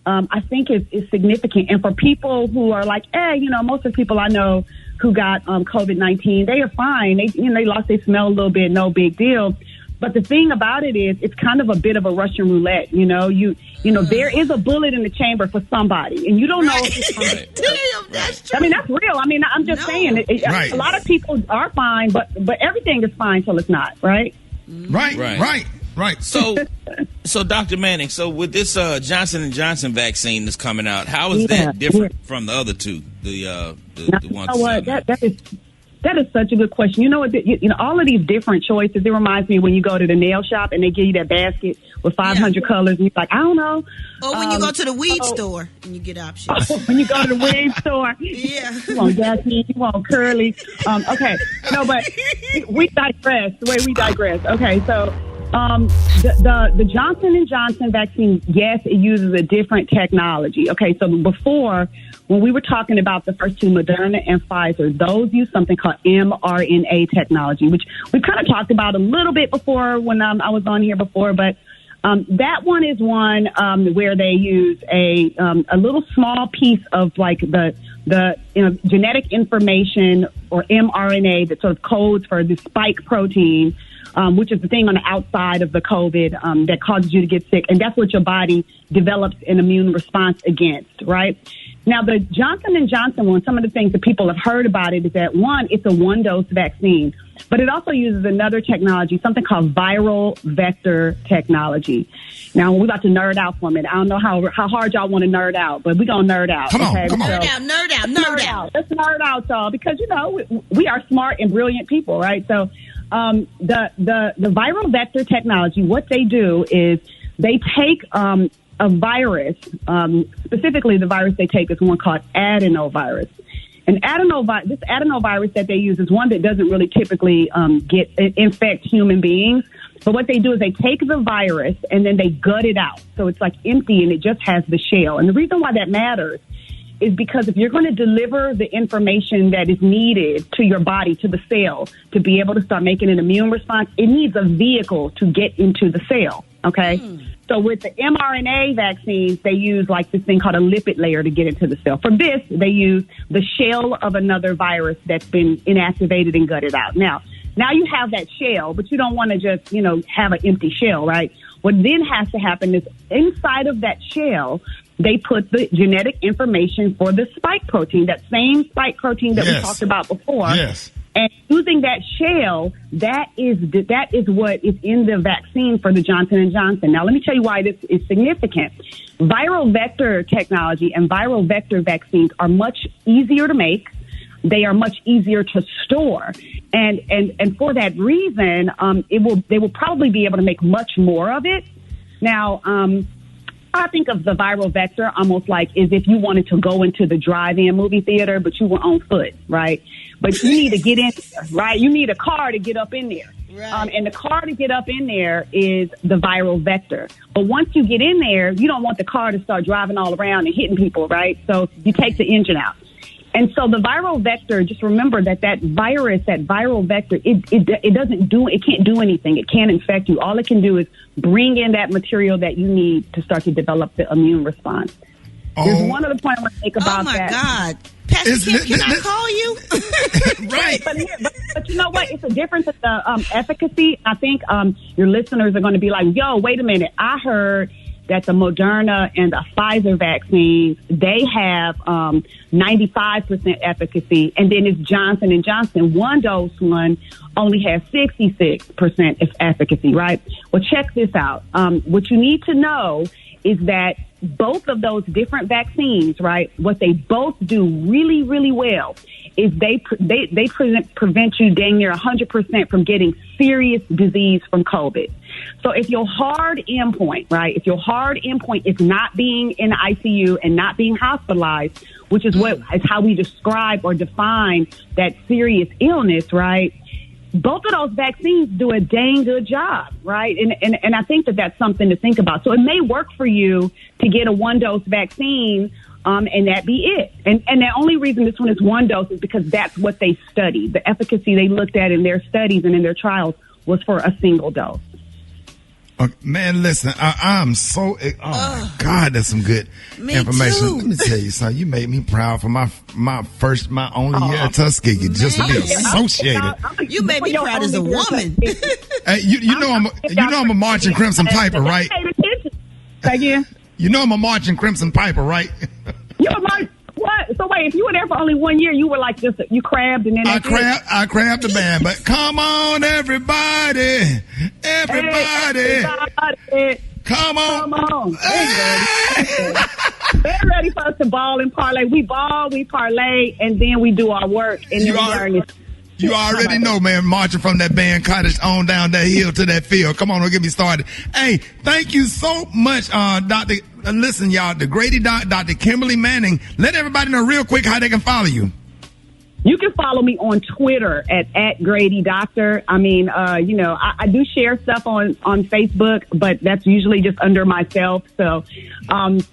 I think is significant. And for people who are like, most of the people I know who got COVID-19, they are fine. They lost their smell a little bit, no big deal. But the thing about it is, it's kind of a bit of a Russian roulette. There is a bullet in the chamber for somebody, and you don't know if it's Damn, that's true. I mean, that's real. I mean, I'm just saying. A lot of people are fine, but everything is fine till it's not, right? Right. So Dr. Manning, with this Johnson & Johnson vaccine that's coming out, how is that different from the other two? The ones. You know what? That is such a good question. You know what? You know, all of these different choices. It reminds me when you go to the nail shop and they give you that basket with 500 colors, and you're like, I don't know. Or when you go to the weed store and you get options. When you go to the weed store, yeah, you want Jasmine, you want curly. Okay, no, but we digress. The way we digress. Okay, so. The Johnson & Johnson vaccine, yes, it uses a different technology. Okay, so before, when we were talking about the first two, Moderna and Pfizer, those use something called mRNA technology, which we kind of talked about a little bit before when I was on here before, but that one is one where they use a little small piece of like the genetic information or mRNA that sort of codes for the spike protein, which is the thing on the outside of the COVID that causes you to get sick. And that's what your body develops an immune response against, right? Now, the Johnson & Johnson one, some of the things that people have heard about it is that, one, it's a one-dose vaccine, but it also uses another technology, something called viral vector technology. Now, we're about to nerd out for a minute. I don't know how hard y'all want to nerd out, but we're going to nerd out. Come on. So, Nerd out. Let's nerd out, y'all, because, you know, we are smart and brilliant people, right? So the viral vector technology, what they do is they take a virus, specifically the virus they take is one called adenovirus. And this adenovirus that they use is one that doesn't really typically infect human beings. But what they do is they take the virus and then they gut it out. So it's like empty and it just has the shell. And the reason why that matters is because if you're going to deliver the information that is needed to your body, to the cell, to be able to start making an immune response, it needs a vehicle to get into the cell, okay? So with the mRNA vaccines, they use like this thing called a lipid layer to get into the cell. For this, they use the shell of another virus that's been inactivated and gutted out. Now you have that shell, but you don't want to just, have an empty shell, right? What then has to happen is inside of that shell, they put the genetic information for the spike protein, that same spike protein that we talked about before. Yes. And using that shell, that is what is in the vaccine for the Johnson & Johnson. Now, let me tell you why this is significant. Viral vector technology and viral vector vaccines are much easier to make. They are much easier to store. And for that reason, they will probably be able to make much more of it. Now, I think of the viral vector almost like as if you wanted to go into the drive-in movie theater, but you were on foot, right? But you need to get in there, right? You need a car to get up in there. Right. And the car to get up in there is the viral vector. But once you get in there, you don't want the car to start driving all around and hitting people, right? So you take the engine out. And so the viral vector, just remember that virus, that viral vector, it can't do anything. It can't infect you. All it can do is bring in that material that you need to start to develop the immune response. There's one other point I want to make about that. Oh, my God. Pastor Kim, can I call you? Right. But you know what? It's a difference in the efficacy. I think your listeners are going to be like, yo, wait a minute. I heard that the Moderna and the Pfizer vaccines, they have 95% efficacy, and then it's Johnson & Johnson. One dose one only has 66% efficacy, right? Well, check this out. What you need to know is that both of those different vaccines, right, what they both do really, really well is they prevent you dang near 100% from getting serious disease from COVID. So if your hard endpoint, right, if your hard endpoint is not being in the ICU and not being hospitalized, which is how we describe or define that serious illness, right, both of those vaccines do a dang good job, right? And I think that that's something to think about. So it may work for you to get a one-dose vaccine, and that be it. And the only reason this one is one dose is because that's what they studied. The efficacy they looked at in their studies and in their trials was for a single dose. Man, listen, I'm so, my God, that's some good information. Too. Let me tell you something. You made me proud for my only year at Tuskegee, just to be associated. You made me proud as a woman. Hey, you know I'm a marching Crimson Piper, right? Again. You know I'm a marching Crimson Piper, right? You're like, what? So wait, if you were there for only 1 year, you were like you crabbed and then I crabbed the band, but come on, everybody. Come on. They're ready for us to ball and parlay. We ball, we parlay, and then we do our work. And then You already know, man, marching from that band cottage on down that hill to that field. Come on, don't get me started. Hey, thank you so much, Dr. Listen, y'all, the Grady Doc, Dr. Kimberly Manning. Let everybody know real quick how they can follow you. You can follow me on Twitter at Grady Doctor. I mean, I do share stuff on Facebook, but that's usually just under myself. So,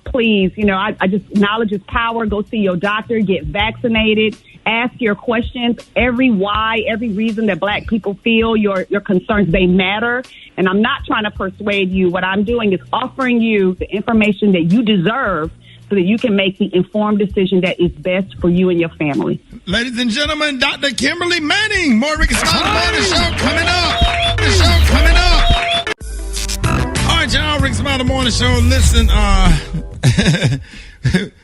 please, I just, knowledge is power. Go see your doctor, get vaccinated, ask your questions. Every reason that Black people feel your concerns, they matter. And I'm not trying to persuade you. What I'm doing is offering you the information that you deserve so that you can make the informed decision that is best for you and your family. Ladies and gentlemen, Dr. Kimberly Manning. More Rickey Smiley Morning Show coming up. The show coming up. All right, y'all, Rickey Smiley Morning Show. Listen,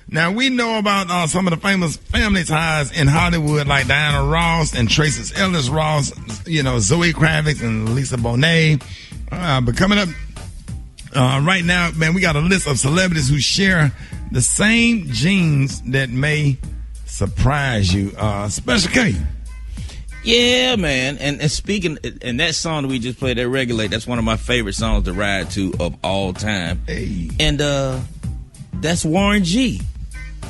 now we know about some of the famous family ties in Hollywood, like Diana Ross and Tracy Ellis Ross, Zoe Kravitz and Lisa Bonet. But coming up right now, man, we got a list of celebrities who share the same genes that may surprise you. Special K. Yeah, man. And speaking, and that song that we just played, that Regulate, that's one of my favorite songs to ride to of all time. Hey. And that's Warren G.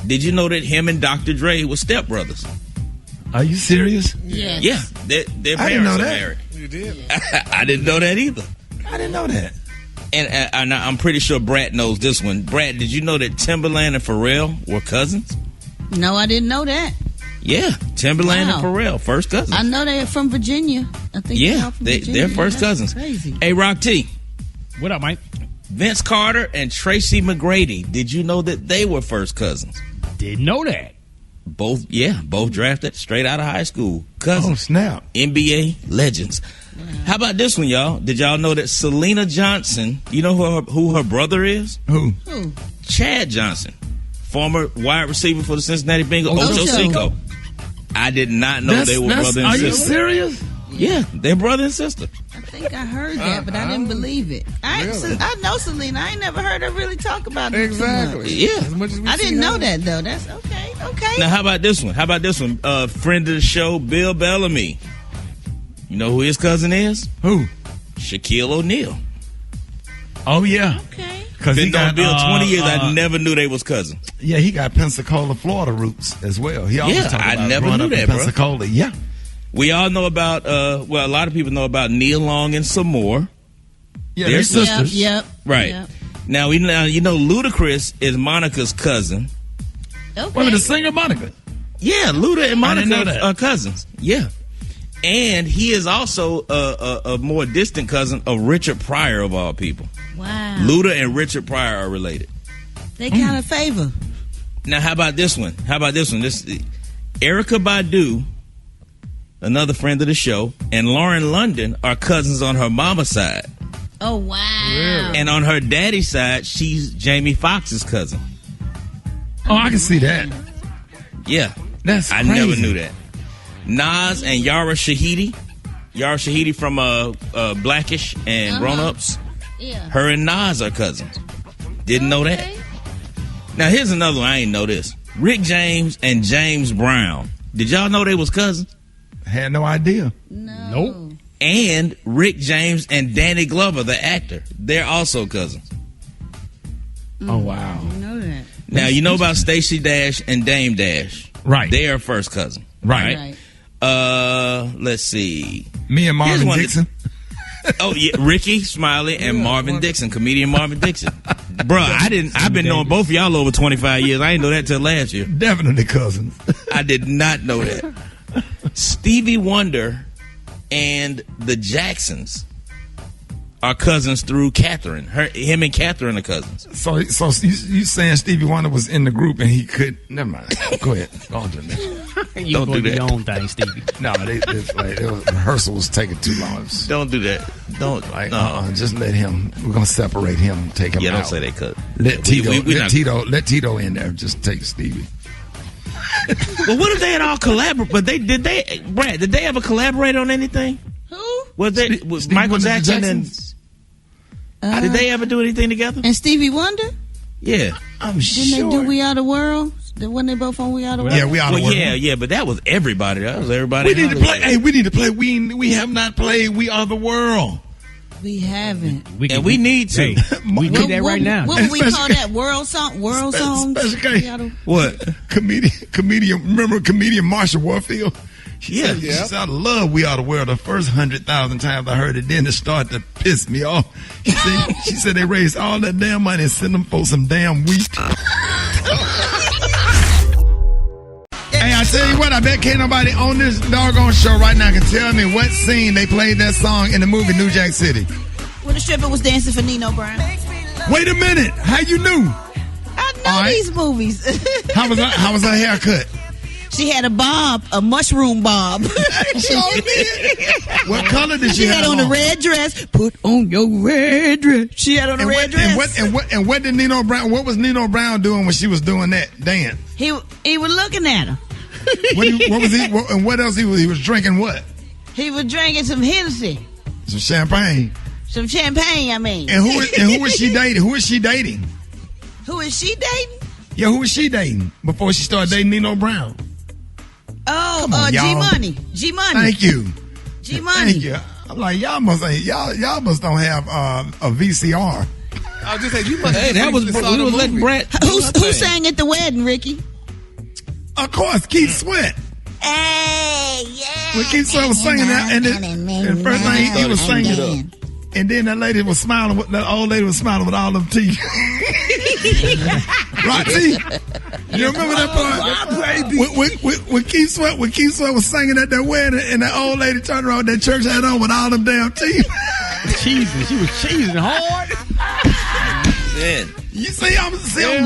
Did you know that him and Dr. Dre were stepbrothers? Are you serious? Yes. Yeah. Their I didn't know parents are that. married. You did. I didn't know that either. I didn't know that. And I'm pretty sure Brat knows this one. Brat, did you know that Timberland and Pharrell were cousins? No, I didn't know that. Yeah, Timberland and Pharrell, first cousins. I know they're from Virginia. I think they're all from Virginia. They're first cousins. Crazy. Hey, Rock T. What up, Mike? Vince Carter and Tracy McGrady. Did you know that they were first cousins? Didn't know that. Both drafted straight out of high school. Cousins. Oh, snap. NBA legends. Wow. How about this one, y'all? Did y'all know that Selena Johnson, you know who her brother is? Who? Chad Johnson, former wide receiver for the Cincinnati Bengals. Ocho Cinco. I did not know they were brother and sister. Are you serious? Yeah, they're brother and sister. I think I heard that, but I didn't believe it. I know Selena. I ain't never heard her really talk about it. Exactly. Yeah. As much as we I see didn't know her. that, though. That's okay. Now, how about this one? Friend of the show, Bill Bellamy. You know who his cousin is? Who? Shaquille O'Neal. Oh, yeah. Okay. Been on Bill 20 years. I never knew they was cousins. Yeah, he got Pensacola, Florida roots as well. He always talked about I never growing knew up in that, bro. Pensacola. Yeah. We all know about, a lot of people know about Neil Long and Samore. Yeah, they're sisters. Yep. Right. Yep. Now, Ludacris is Monica's cousin. Okay. Wait a minute, the singer Monica. Yeah, Luda and I didn't know Monica that. are cousins. Yeah. And he is also a more distant cousin of Richard Pryor, of all people. Wow. Luda and Richard Pryor are related. They kind of favor. Now, how about this one? This Erykah Badu, another friend of the show, and Lauren London are cousins on her mama's side. Oh, wow. And on her daddy's side, she's Jamie Foxx's cousin. Oh, I can see that. Yeah. That's I crazy. never knew that. Nas and Yara Shahidi. Yara Shahidi from Blackish and Grown Ups. Yeah. Her and Nas are cousins. Didn't know that. Now, here's another one. I ain't know this. Rick James and James Brown. Did y'all know they was cousins? Had no idea. No. Nope. And Rick James and Danny Glover, the actor. They're also cousins. Oh, wow. I didn't know that. Now, you know about Stacey Dash and Dame Dash. Right. They are first cousin. Right. Let's see. Me and Marvin Dixon. Oh yeah, Rickey Smiley and Marvin Dixon, comedian Marvin Dixon. Bruh, I've been knowing both of y'all over 25 years. I didn't know that till last year. Definitely cousins. I did not know that. Stevie Wonder and the Jacksons are cousins through Catherine. Him and Catherine are cousins. So you saying Stevie Wonder was in the group and he could? Never mind. Go ahead. Go on to the next. Don't do your own thing, Stevie. No, rehearsal was taking too long. Don't do that. Don't just let him. We're gonna separate him. Take him out. Yeah, don't say they could. Let Tito in there. Just take Stevie. Well, what if they had all collaborate? But Brad, did they ever collaborate on anything? Who? Was Michael Jackson and did they ever do anything together? And Stevie Wonder? Yeah, I'm Didn't they do We Are the World? When they both on We Are the World? Yeah, We Are the World. Yeah, but that was everybody. That was everybody. We need to play. Hey, we need to play. We have not played We Are the World. We haven't. We need to. Hey, we need that right now. What would we call that? World song? World song? What? Comedian. Remember comedian Marsha Warfield? She said, I love We Are the World. The first 100,000 times I heard it, then it started to piss me off. She said they raised all that damn money and sent them for some damn wheat. Hey, I tell you what, I bet can't nobody on this doggone show right now can tell me what scene they played that song in the movie New Jack City. When the stripper was dancing for Nino Brown. Wait a minute. How you knew? I know these movies. How was her haircut? She had a bob, a mushroom bob. What color did she have on? She had on a red dress. Put on your red dress. She had on a red dress. And what did Nino Brown? What was Nino Brown doing when she was doing that dance? He was looking at her. What was he? And what else he was? He was drinking what? He was drinking some Hennessy. Some champagne. Some champagne, I mean. And who is she dating? Who is she dating? Who is she dating? Yeah, who was she dating before she started dating Nino Brown? Oh, G-Money. G-Money. Thank you. G-Money. Thank you. I'm like, y'all must don't have a VCR. I was just saying, you must. Hey, that was we was letting Brat. Who sang at the wedding, Ricky? Of course, Keith Sweat. Hey, yeah. When Keith Sweat was singing that, and the first thing he was singing, and then that lady was smiling. That old lady was smiling with all them teeth. Right, T? You remember that part? When Keith Sweat was singing at that wedding, and that old lady turned around with that church hat on with all them damn teeth. Cheesing. She was cheesing hard. Man. You see, I'm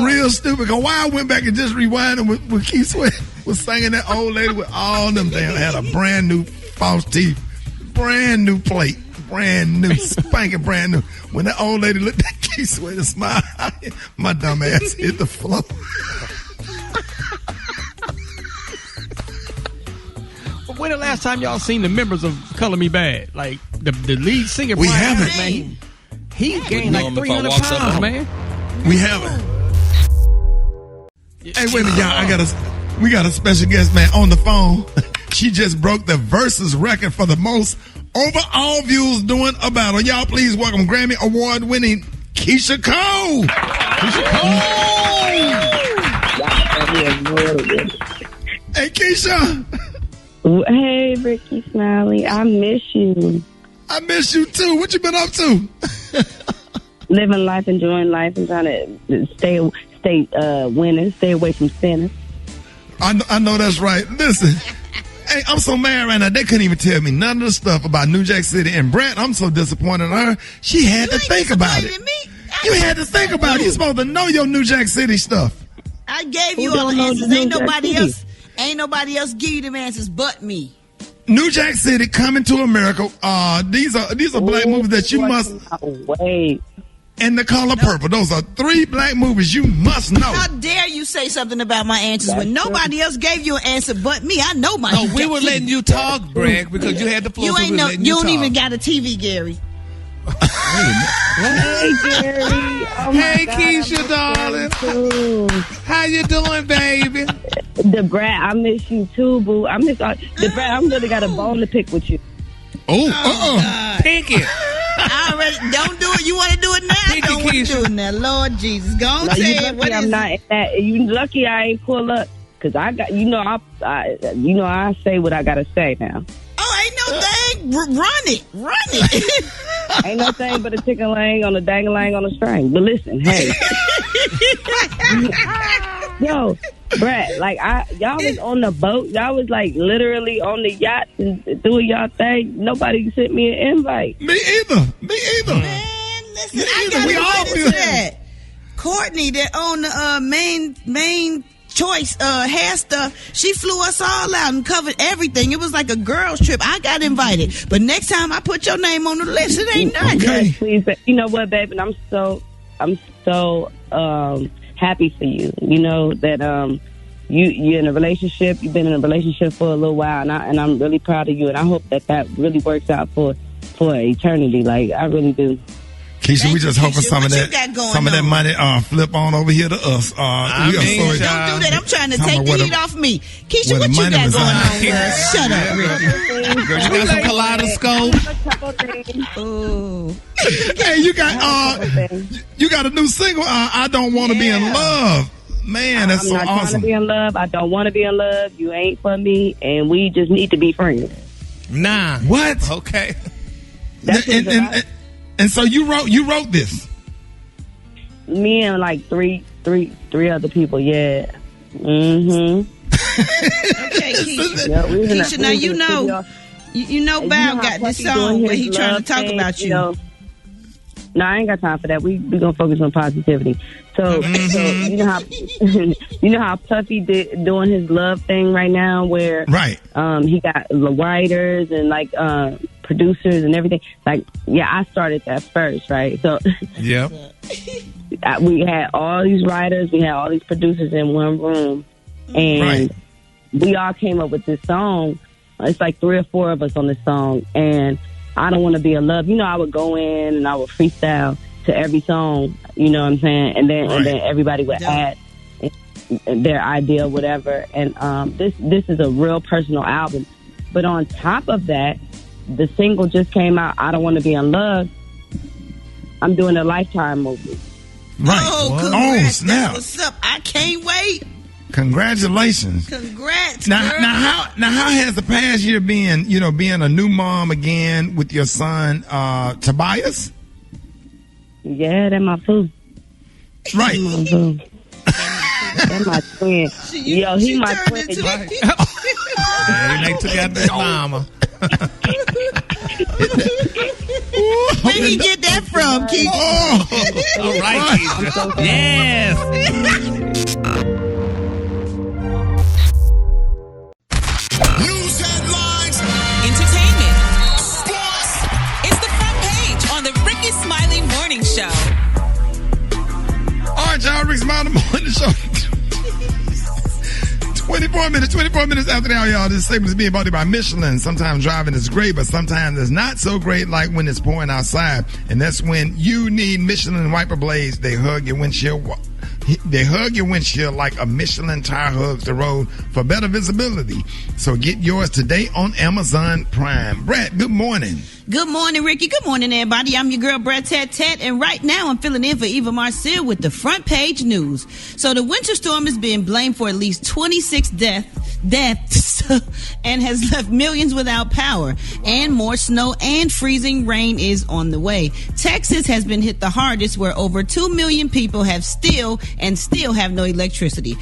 real stupid. Cause why I went back and just rewinded when Keith Sweat was singing that old lady with all them damn had a brand new false teeth, brand new plate, brand new, spanking brand new. When that old lady looked at Keith Sweat and smiled, my dumb ass hit the floor. When the last time y'all seen the members of Color Me Bad? Like the lead singer? We haven't. Man, he gained like 300 pounds, man. We haven't. Hey, wait a minute, y'all. We got a special guest, man, on the phone. She just broke the Versus record for the most overall views doing a battle. Y'all, please welcome Grammy Award-winning Keyshia Cole. Keyshia Cole. Hey, Keyshia. Hey, Rickey Smiley. I miss you. I miss you too. What you been up to? Living life, enjoying life, and trying to stay winning, stay away from sinners. I know that's right. Listen, hey, I'm so mad right now. They couldn't even tell me none of the stuff about New Jack City and Brat. I'm so disappointed in her. She had to think about it. You had to think about it. You're supposed to know your New Jack City stuff. I gave you all the answers. Ain't nobody else give you them answers but me. New Jack City, Coming to America. These are black movies that you must wait. And The Color Purple. Those are 3 black movies you must know. How dare you say something about my answers when nobody else gave you an answer but me? I know my. No, we were letting you talk, Greg, because you had the floor. You don't even got a TV, Gary. Hey, Gary. Oh hey, Keyshia, darling. How you doing, baby? The Brat, I miss you too, boo. I miss the Brat. I'm really got a bone to pick with you. Pick it. I already don't do it. You want to do it now? I don't want to do it now. Lord Jesus, go on, say it. What I'm is not that. You lucky I ain't pull up because I got I say what I gotta say now. Oh, ain't no thing. Run it. Ain't no thing but a chicken laying on a dang-a-lang on a string. But listen, hey. Yo, Brat, like y'all was on the boat. Y'all was like literally on the yacht and doing y'all thing. Nobody sent me an invite. Me either. Man, listen, I got that. Courtney that owned the main choice hair stuff, she flew us all out and covered everything. It was like a girls trip. I got invited, but next time I put your name on the list, it ain't nothing. Yes, please. You know what, baby? I'm so happy for you. You know that you're in a relationship. You've been in a relationship for a little while, and I'm really proud of you. And I hope that really works out for eternity. Like I really do. Keyshia, we just hoping some of What you got going that on? money flip on over here to us. Don't do that. I'm trying to take the heat off me. Keisha, what you got going on, girl? Shut up, Ricky. Girl, you got some kaleidoscope. Ooh. Hey, you got a new single, I Don't Want to Be in Love. Man, that's so I'm not trying to awesome. be in love. I don't want to be in love. You ain't for me, and we just need to be friends. Nah. What? Okay. That's what it's about. And so you wrote this. Me and like three other people. Yeah. Mm-hmm. Okay, Keisha. Now you know Bow got this song where he trying to talk about you. No, I ain't got time for that. We gonna focus on positivity. So you know how you know how Puffy doing his love thing right now, where he got the writers and like producers and everything. Like, yeah, I started that first, right? So yeah, we had all these writers, we had all these producers in one room, and we all came up with this song. It's like 3 or 4 of us on this song, and I Don't Want to Be in Love. You know, I would go in and I would freestyle to every song, you know what I'm saying? And then everybody would add their idea, whatever. And this is a real personal album. But on top of that, the single just came out, I Don't Want to Be in Love. I'm doing a Lifetime movie. Right. Oh, congrats. That's what's up. I can't wait. Congratulations. Congrats. Now girl. how has the past year been, being a new mom again with your son, Tobias? Yeah, that's my boo. Right. That's my boo. That's my twin. Yo, he my twin. Yeah, they took out that mama. Where did he get that from, Keith? All right, Keith. Yes. News headlines, Entertainment. Sports. It's the front page on the Rickey Smiley Morning Show. All right, y'all, Rickey Smiley Morning Show. 24 minutes after the hour, y'all. This segment is being brought to you by Michelin. Sometimes driving is great, but sometimes it's not so great, like when it's pouring outside. And that's when you need Michelin wiper blades. They hug your windshield. They hug your windshield like a Michelin tire hugs the road for better visibility. So get yours today on Amazon Prime. Brat, good morning. Good morning, Ricky. Good morning, everybody. I'm your girl, Brat Tat, and right now I'm filling in for Eva Marcel with the front page news. So the winter storm is being blamed for at least 26 deaths and has left millions without power, and more snow and freezing rain is on the way. Texas has been hit the hardest, where over 2 million people have still have no electricity.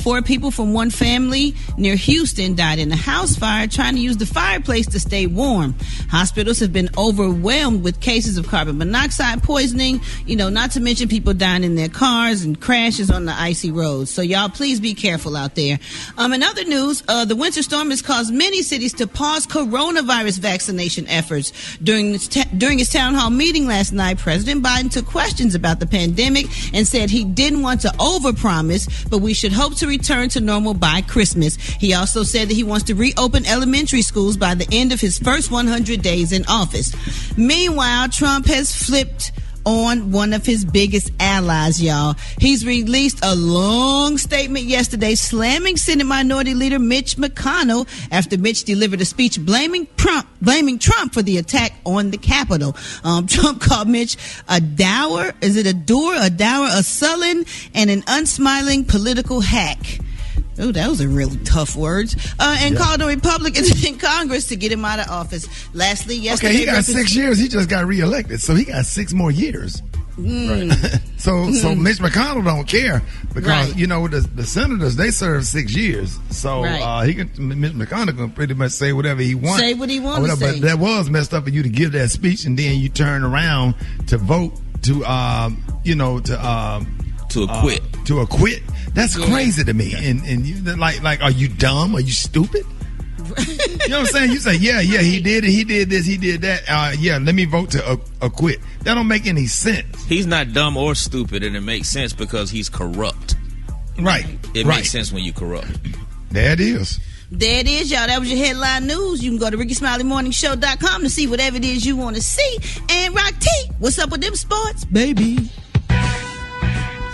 4 people from one family near Houston died in a house fire trying to use the fireplace to stay warm. Hospitals have been overwhelmed with cases of carbon monoxide poisoning, not to mention people dying in their cars and crashes on the icy roads. So y'all, please be careful out there. In other news, the winter storm has caused many cities to pause coronavirus vaccination efforts. During his town hall meeting last night, President Biden took questions about the pandemic and said he didn't want to overpromise, but we should hope to return to normal by Christmas. He also said that he wants to reopen elementary schools by the end of his first 100 days in office. Meanwhile, Trump has flipped on one of his biggest allies, y'all. He's released a long statement yesterday slamming Senate Minority Leader Mitch McConnell after Mitch delivered a speech blaming Trump for the attack on the Capitol. Trump called Mitch a dour, a sullen, and an unsmiling political hack. Oh, those are really tough words. And called on Republicans in Congress to get him out of office. Lastly, yesterday... Okay, he got 6 years. He just got reelected, so he got 6 more years. Right. So Mitch McConnell don't care because, the senators, they serve 6 years. So Mitch McConnell can pretty much say whatever he wants. Say what he wants to say. But that was messed up for you to give that speech and then you turn around to vote to acquit. To acquit. That's crazy to me. And you, like, are you dumb? Are you stupid? You know what I'm saying? You say, yeah, he did it. He did this. He did that. Let me vote to acquit. That don't make any sense. He's not dumb or stupid, and it makes sense because he's corrupt. Right. It makes sense when you corrupt. There it is. There it is, y'all. That was your headline news. You can go to RickeySmileyMorningShow.com to see whatever it is you want to see. And Rock T, what's up with them sports, baby?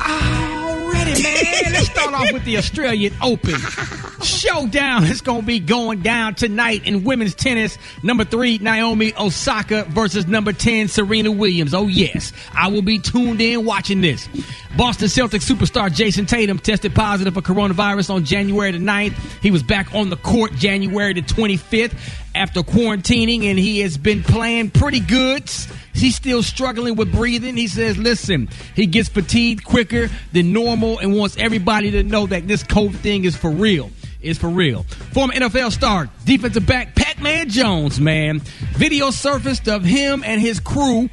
Already, man. Let's start off with the Australian Open. Showdown is going to be going down tonight in women's tennis. Number 3, Naomi Osaka versus number 10, Serena Williams. Oh, yes. I will be tuned in watching this. Boston Celtics superstar Jason Tatum tested positive for coronavirus on January the 9th. He was back on the court January the 25th after quarantining, and he has been playing pretty good. He's still struggling with breathing. He says, listen, he gets fatigued quicker than normal and wants everybody to know that this COVID thing is for real. It's for real. Former NFL star, defensive back Pac-Man Jones, man. Video surfaced of him and his crew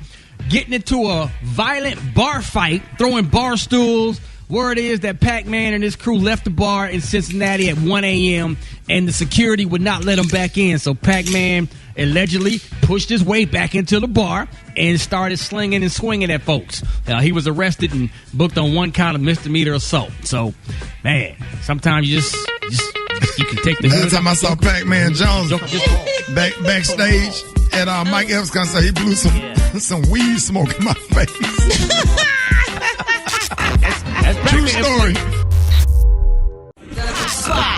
getting into a violent bar fight, throwing bar stools. Word is that Pac-Man and his crew left the bar in Cincinnati at 1 a.m. and the security would not let him back in. So Pac-Man allegedly pushed his way back into the bar and started slinging and swinging at folks. He was arrested and booked on 1 count of misdemeanor assault. So, man, sometimes you can take the Last time I saw Pac-Man Jones backstage at Mike Epps' concert, he blew some weed smoke in my face. That's true story.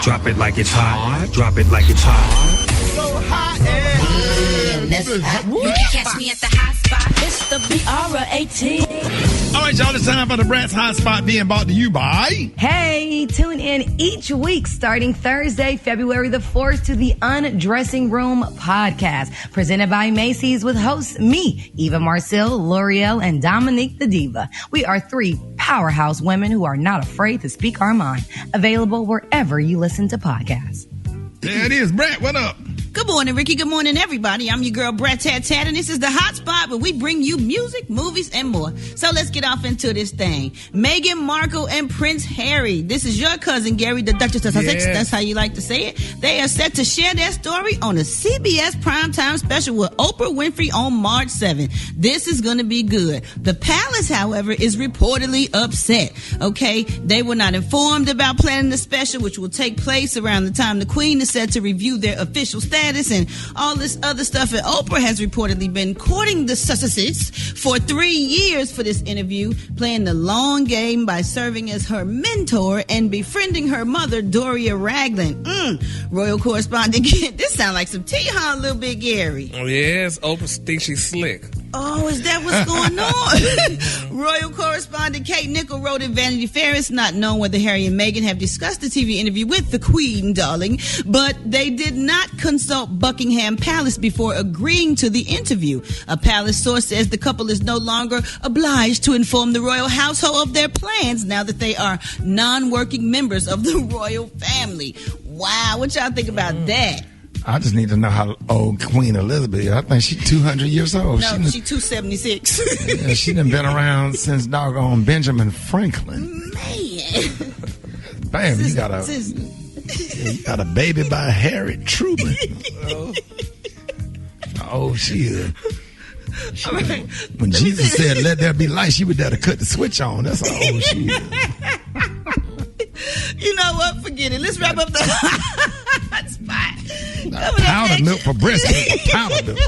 Drop it like it's hot. Drop it like it's hot. So hot and You can catch me at the hot spot. It's the BR18. All right, y'all, it's time for the Brat's Hot Spot being brought to you by... Hey, tune in each week starting Thursday, February the 4th to the Undressing Room podcast presented by Macy's with hosts me, Eva Marcel, L'Oreal, and Dominique the Diva. We are 3 powerhouse women who are not afraid to speak our mind. Available wherever you listen to podcasts. There it is. Brat, what up? Good morning, Ricky. Good morning, everybody. I'm your girl, Brat Tat Tat, and this is the Hot Spot where we bring you music, movies, and more. So let's get off into this thing. Meghan Markle and Prince Harry. This is your cousin, Gary, the Duchess of Sussex. Yes. That's how you like to say it. They are set to share their story on a CBS primetime special with Oprah Winfrey on March 7th. This is going to be good. The palace, however, is reportedly upset. Okay? They were not informed about planning the special, which will take place around the time the Queen is set to review their official status and all this other stuff. And Oprah has reportedly been courting the Sussexes for 3 years for this interview, playing the long game by serving as her mentor and befriending her mother, Doria Ragland. Royal correspondent, this sounds like some tea, huh, little bit Gary? Oh, yes, Oprah thinks she's slick. Oh, is that what's going on? Royal correspondent Kate Nichol wrote in Vanity Fair, it's not known whether Harry and Meghan have discussed the TV interview with the Queen, darling, but they did not consult Buckingham Palace before agreeing to the interview. A palace source says the couple is no longer obliged to inform the royal household of their plans now that they are non-working members of the royal family. Wow, what y'all think about that? I just need to know how old Queen Elizabeth is. I think she's 200 years old. No, she's 276. Yeah, she done been around since doggone Benjamin Franklin. Man. Bam, you got a baby by Harriet Truman. Oh, she is. When Jesus said, let there be light, she would dare to cut the switch on. That's how old she is. You know what? Forget it. Let's wrap up the hot spot. Powdered milk for breast milk. Powdered milk.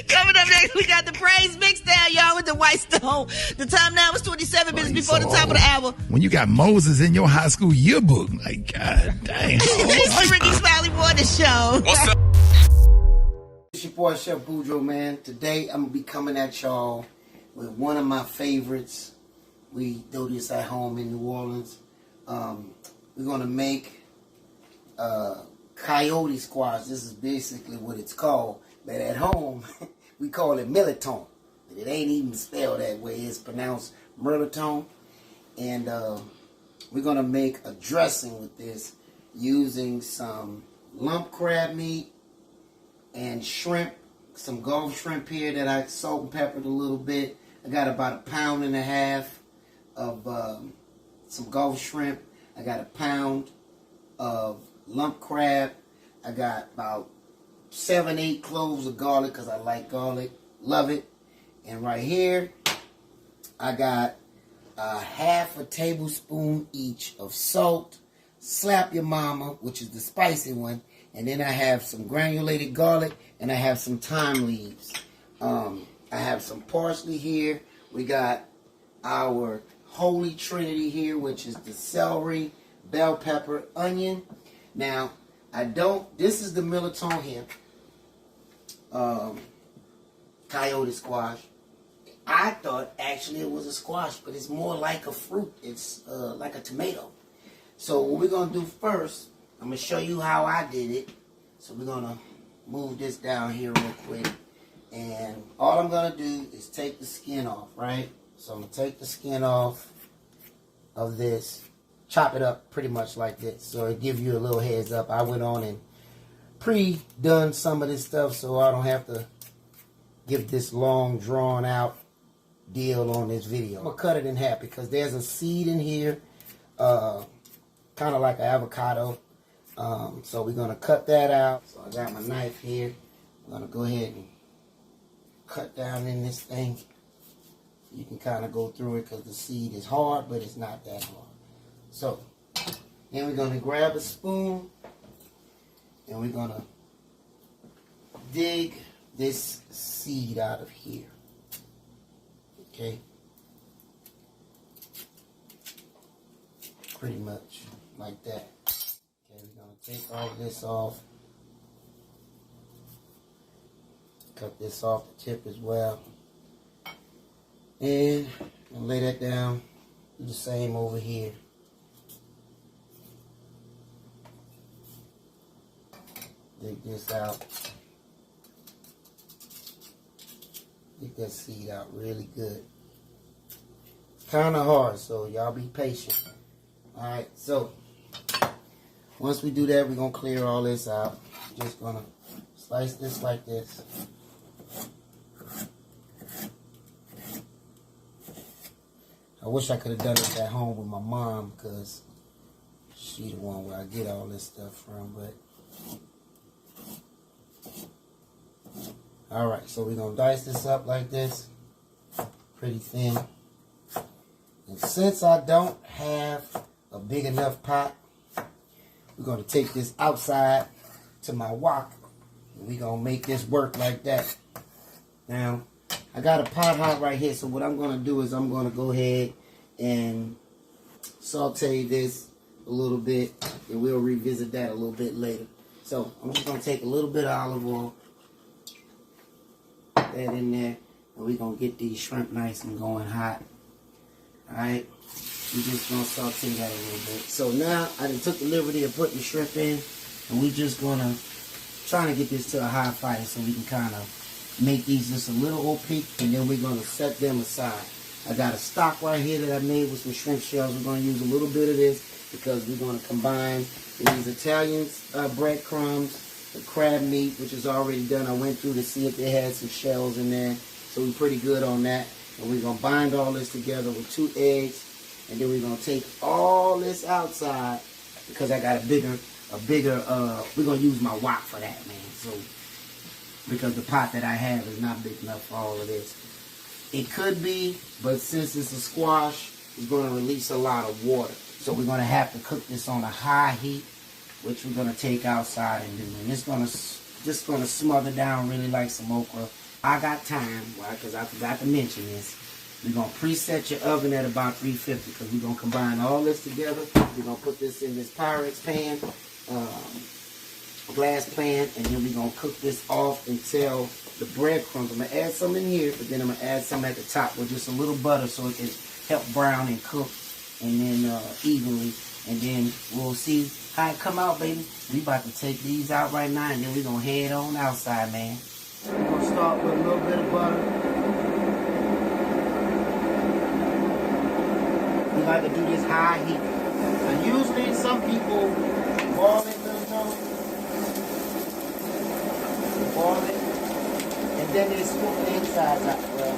Coming up next, we got the praise mix down, y'all, with the White Stone. The time now is 27 minutes before the top of the hour. When you got Moses in your high school yearbook, like, God dang. It's the Rickey Smiley Morning Show. What's up? It's your boy, Chef Boudreaux, man. Today, I'm going to be coming at y'all with one of my favorites. We do this at home in New Orleans. We're going to make Chayote squash. This is basically what it's called. But at home, we call it Milletone. It ain't even spelled that way. It's pronounced Milletone. And we're going to make a dressing with this using some lump crab meat and shrimp. Some Gulf shrimp here that I salt and peppered a little bit. I got about 1.5 pounds of some Gulf shrimp. I got 1 pound of lump crab. I got about 7-8 cloves of garlic because I like garlic. Love it. And right here, I got half a tablespoon each of salt, Slap Your Mama, which is the spicy one, and then I have some granulated garlic, and I have some thyme leaves. I have some parsley here. We got our Holy Trinity here, which is the celery, bell pepper, onion. Now, this is the Millerton here. Coyote squash. I thought actually it was a squash, but it's more like a fruit. It's like a tomato. So what we're going to do first, I'm going to show you how I did it. So we're going to move this down here real quick. And all I'm going to do is take the skin off, right? So I'm going to take the skin off of this, chop it up pretty much like this. So it gives you a little heads up. I went on and pre-done some of this stuff so I don't have to give this long, drawn-out deal on this video. I'm going to cut it in half because there's a seed in here, kind of like an avocado. So we're going to cut that out. So I got my knife here. I'm going to go ahead and cut down in this thing. You can kind of go through it because the seed is hard, but it's not that hard. So then we're going to grab a spoon and we're going to dig this seed out of here. Okay. Pretty much like that. Okay, we're going to take all this off. Cut this off the tip as well. And I'll lay that down. Do the same over here. Dig this out. Get that seed out really good. It's kind of hard, so y'all be patient. Alright, so once we do that, we're going to clear all this out. Just going to slice this like this. I wish I could have done this at home with my mom because she's the one where I get all this stuff from, but alright, so we're going to dice this up like this, pretty thin. And since I don't have a big enough pot, we're going to take this outside to my wok, and we're going to make this work like that. Now, I got a pot hot right here, so what I'm going to do is I'm going to go ahead and saute this a little bit, and we'll revisit that a little bit later. So, I'm just going to take a little bit of olive oil, put that in there, and we're going to get these shrimp nice and going hot. Alright, we're just going to saute that a little bit. So now, I done took the liberty of putting the shrimp in, and we're just going to try to get this to a high fire so we can kind of make these just a little opaque, and then we're going to set them aside. I got a stock right here that I made with some shrimp shells. We're going to use a little bit of this because we're going to combine these Italian breadcrumbs, the crab meat, which is already done. I went through to see if they had some shells in there, so we're pretty good on that. And we're going to bind all this together with 2 eggs, and then we're going to take all this outside because I got a bigger, we're going to use my wok for that, man. So, because the pot that I have is not big enough for all of this. It could be, but since it's a squash, it's going to release a lot of water. So we're going to have to cook this on a high heat, which we're going to take outside and do. And it's going to just going to smother down really like some okra. I got time, right? Because I forgot to mention this. You're going to preset your oven at about 350 because we're going to combine all this together. We're going to put this in this Pyrex pan, glass pan, and then we're going to cook this off until the breadcrumbs. I'm going to add some in here, but then I'm going to add some at the top with just a little butter so it can help brown and cook and then evenly. And then we'll see how it come out, baby. We about to take these out right now, and then we're going to head on outside, man. We're going to start with a little bit of butter. We like to do this high heat. So usually some people boil it, boil it, and then they scoop the insides out. Well,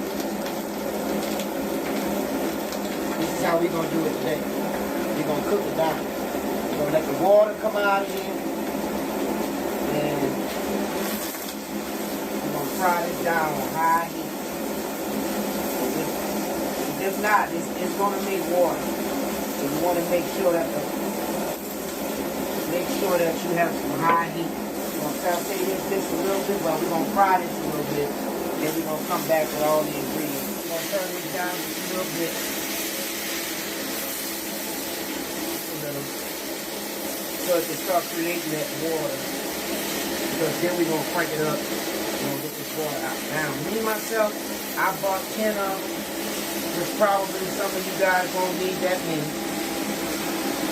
this is how we're going to do it today. We're going to cook it down. We're going to let the water come out of here. And we're going to fry this down on high heat. This not, it's going to make water. So you want to make sure that you have some high heat. We're going to saute this a little bit, but we're going to fry this a little bit. Then we're going to come back with all the ingredients. We're going to turn this down just a little bit. So it can start creating that water. Because then we're going to crank it up. We're going to get this water out. Now, me, myself, I bought 10 of them. There's probably some of you guys won't need that many.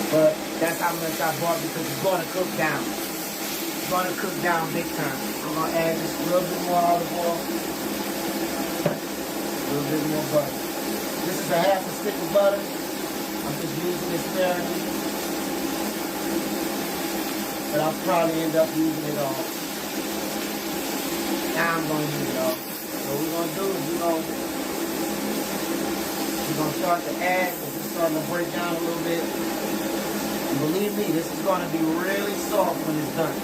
But that's how much I bought because it's going to cook down. It's going to cook down big time. I'm going to add just a little bit more olive oil. A little bit more butter. This is a half a stick of butter. I'm just using this sparingly. But I'll probably end up using it all. Now I'm going to use it all. So what we're going to do is we're going to start to add. It's starting to break down a little bit. And believe me, this is going to be really soft when it's done.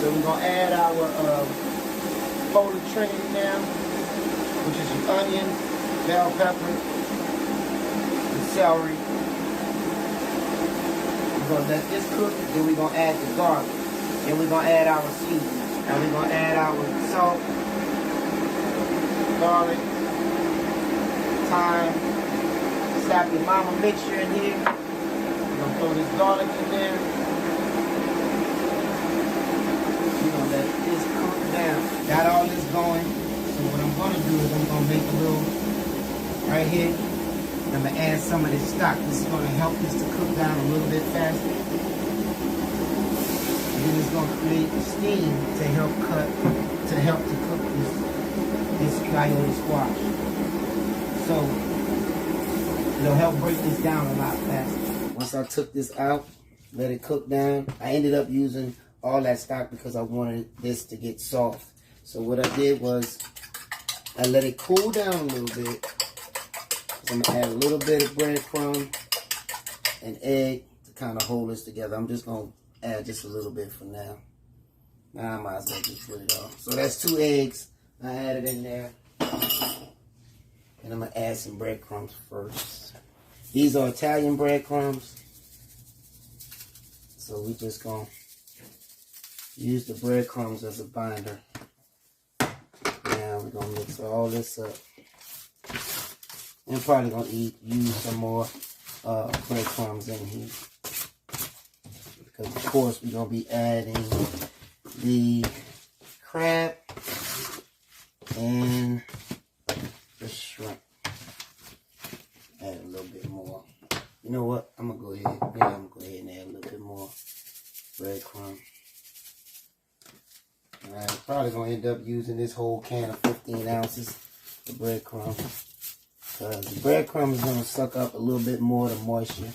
So we're going to add our Holy Trinity now, which is your onion, bell pepper, and celery. We're going to let this cook, then we're going to add the garlic. Then we're going to add our seasoning. Now we're going to add our salt, garlic, thyme, slap your mama mixture in here. We're going to throw this garlic in there. We're going to let this cook down. Got all this going. So what I'm going to do is I'm going to make a little, right here, I'm going to add some of this stock. This is going to help this to cook down a little bit faster. And then it's going to create steam to help to cook this coyote squash. So it'll help break this down a lot faster. Once I took this out, let it cook down, I ended up using all that stock because I wanted this to get soft. So what I did was I let it cool down a little bit. So I'm going to add a little bit of breadcrumb and egg to kind of hold this together. I'm just going to add just a little bit for now. Now I might as well just put it on. So that's 2 eggs. I added in there. And I'm going to add some breadcrumbs first. These are Italian breadcrumbs. So we just going to use the breadcrumbs as a binder. Now we're going to mix all this up. I'm probably going to use some more breadcrumbs in here. Because of course we're going to be adding the crab and the shrimp. Add a little bit more. You know what? I'm going to go ahead. Yeah, I'm going to go ahead and add a little bit more breadcrumb. Alright, I'm probably going to end up using this whole can of 15 ounces of breadcrumb. Because the breadcrumb is going to suck up a little bit more of the moisture.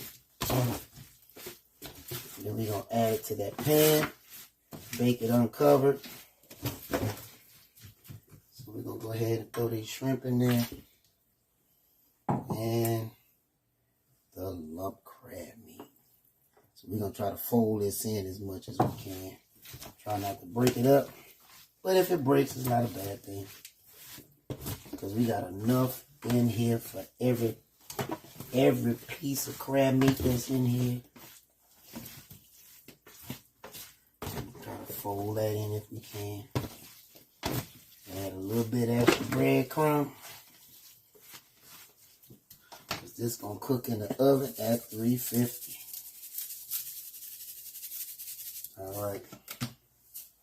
Then we're going to add it to that pan. Bake it uncovered. So we're going to go ahead and throw these shrimp in there. And the lump crab meat. So we're going to try to fold this in as much as we can. Try not to break it up. But if it breaks, it's not a bad thing. Because we got enough in here for every piece of crab meat that's in here. Try to fold that in if we can. Add a little bit extra breadcrumb. This is gonna cook in the oven at 350. All right.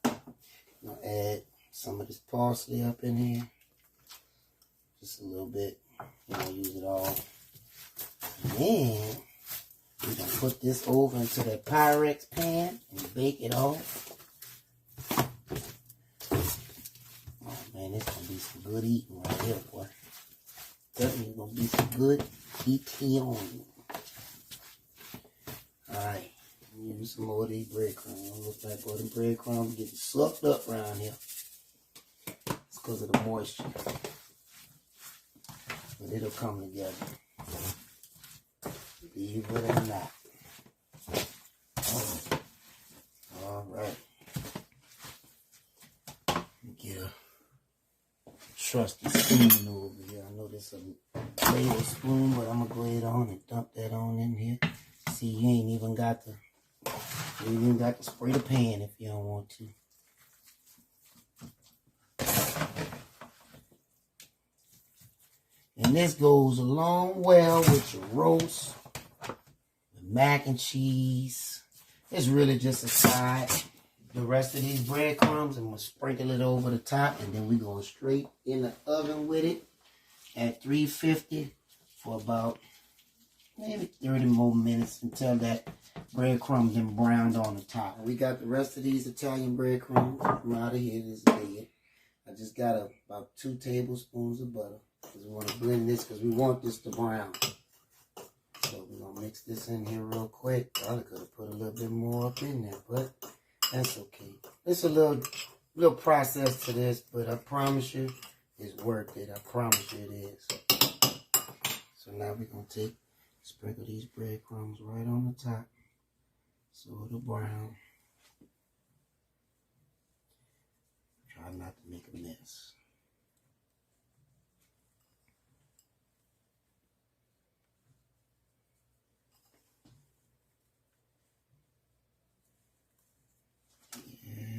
I'm gonna add some of this parsley up in here. Just a little bit. You don't use it all. And then we're gonna put this over into that Pyrex pan and bake it off. Oh man, this gonna be some good eating right here, boy. Definitely gonna be some good eating. Alright, use some more of these breadcrumbs. Looks like all the breadcrumbs getting sucked up around here. It's because of the moisture. But it'll come together. Believe it or not. Alright. Get a trusty spoon over here. I know this will blade or spoon, but I'm gonna go ahead on and dump that on in here. See, you ain't even got to spray the pan if you don't want to. And this goes along well with your roast, the mac and cheese. It's really just a side. The rest of these breadcrumbs, I'm going to sprinkle it over the top, and then we're going straight in the oven with it at 350 for about maybe 30 more minutes until that breadcrumbs then browned on the top. We got the rest of these Italian breadcrumbs from out of here. This is dead. I just got about 2 tablespoons of butter. Because we want to blend this because we want this to brown. So we're going to mix this in here real quick. Probably could have put a little bit more up in there, but that's okay. It's a little process to this, but I promise you it's worth it. I promise you it is. So now we're going to sprinkle these breadcrumbs right on the top. So it'll brown. Try not to make a mess.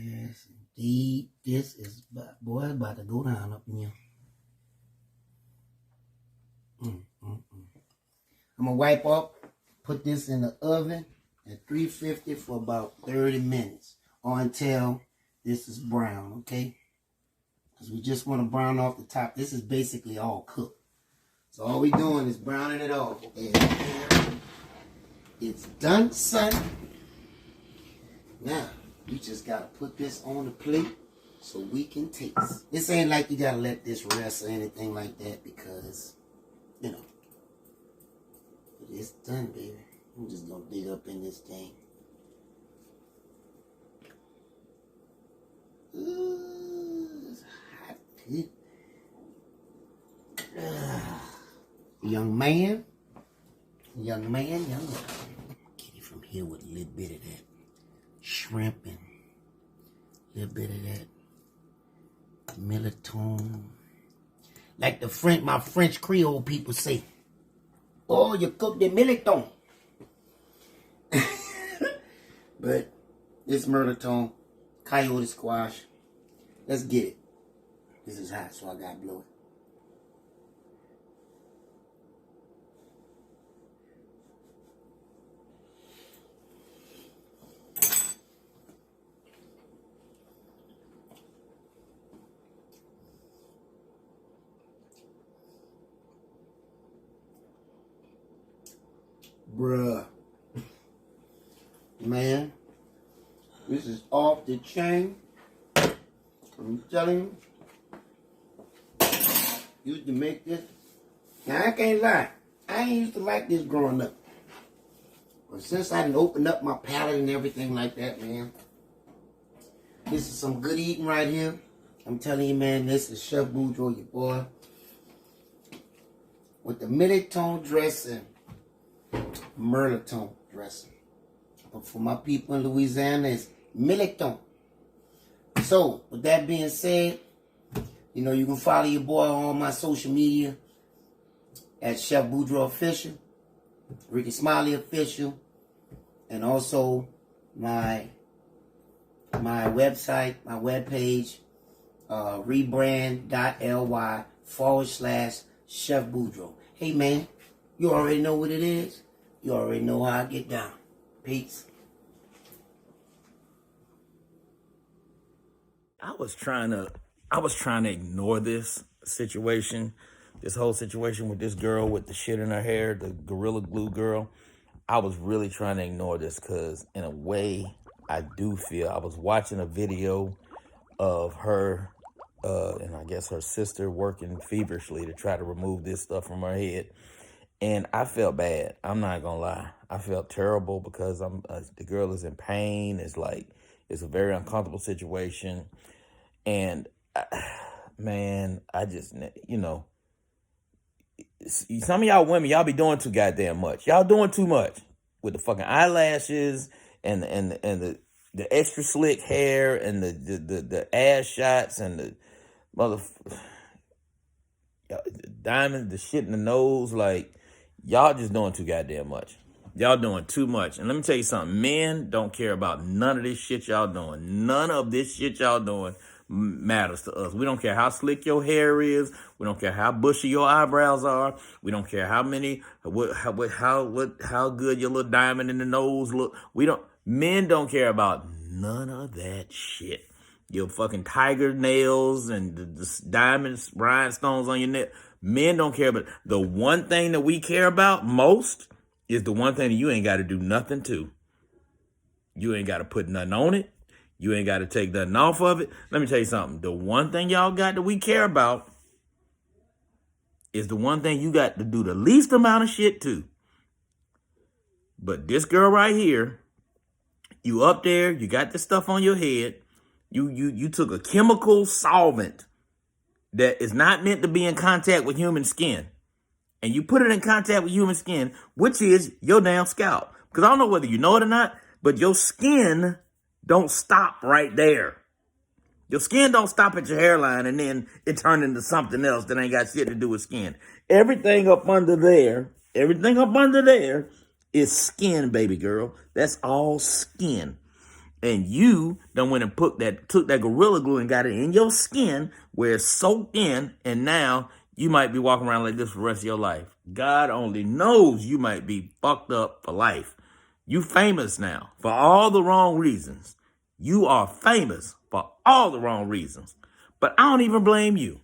Yes, indeed. This is, boy, about to go down up in here. I'm going to wipe up, put this in the oven at 350 for about 30 minutes or until this is brown, okay? Because we just want to brown off the top. This is basically all cooked. So all we're doing is browning it off. And it's done, son. Now, you just got to put this on the plate so we can taste. This ain't like you got to let this rest or anything like that because, you know, it's done, baby. I'm just going to dig up in this thing. Ooh, it's hot. Young man. Get it from here with a little bit of that shrimp and a little bit of that militone. Like my French Creole people say. Oh, you cook the militone. But this militone, coyote squash. Let's get it. This is hot, so I gotta blow it. Bruh. Man, this is off the chain. I'm telling you. Used to make this. Now, I can't lie. I ain't used to like this growing up. But since I done opened up my palate and everything like that, man, this is some good eating right here. I'm telling you, man, this is Chef Boudreaux, your boy. With the militone dressing. Mirliton dressing. But for my people in Louisiana, it's militone. So, with that being said, you know, you can follow your boy on my social media at Chef Boudreaux Official, Rickey Smiley Official, and also my website, my webpage, rebrand.ly/Chef Boudreaux. Hey, man, you already know what it is. You already know how I get down. Peace. I was trying to ignore this situation, this whole situation with this girl with the shit in her hair, the Gorilla Glue girl. I was really trying to ignore this because in a way I do feel I was watching a video of her and I guess her sister working feverishly to try to remove this stuff from her head. And I felt bad. I'm not gonna lie. I felt terrible because the girl is in pain. It's a very uncomfortable situation. And man, I just, you know, some of y'all women, y'all be doing too goddamn much. Y'all doing too much with the fucking eyelashes and the extra slick hair and the ass shots and the diamonds, the shit in the nose, like, y'all just doing too goddamn much. Y'all doing too much. And let me tell you something. Men don't care about none of this shit y'all doing. None of this shit y'all doing matters to us. We don't care how slick your hair is. We don't care how bushy your eyebrows are. We don't care how many, how good your little diamond in the nose look. Men don't care about none of that shit. Your fucking tiger nails and the diamonds, rhinestones on your neck. Men don't care, but the one thing that we care about most is the one thing that you ain't got to do nothing to. You ain't got to put nothing on it. You ain't got to take nothing off of it. Let me tell you something. The one thing y'all got that we care about is the one thing you got to do the least amount of shit to. But this girl right here, you up there, you got this stuff on your head. You took a chemical solvent that is not meant to be in contact with human skin. And you put it in contact with human skin, which is your damn scalp. Because I don't know whether you know it or not, but your skin don't stop right there. Your skin don't stop at your hairline and then it turn into something else that ain't got shit to do with skin. Everything up under there is skin, baby girl. That's all skin. And you done went and took that Gorilla Glue and got it in your skin where it's soaked in, and now you might be walking around like this for the rest of your life. God only knows you might be fucked up for life. You famous now for all the wrong reasons. You are famous for all the wrong reasons. But I don't even blame you.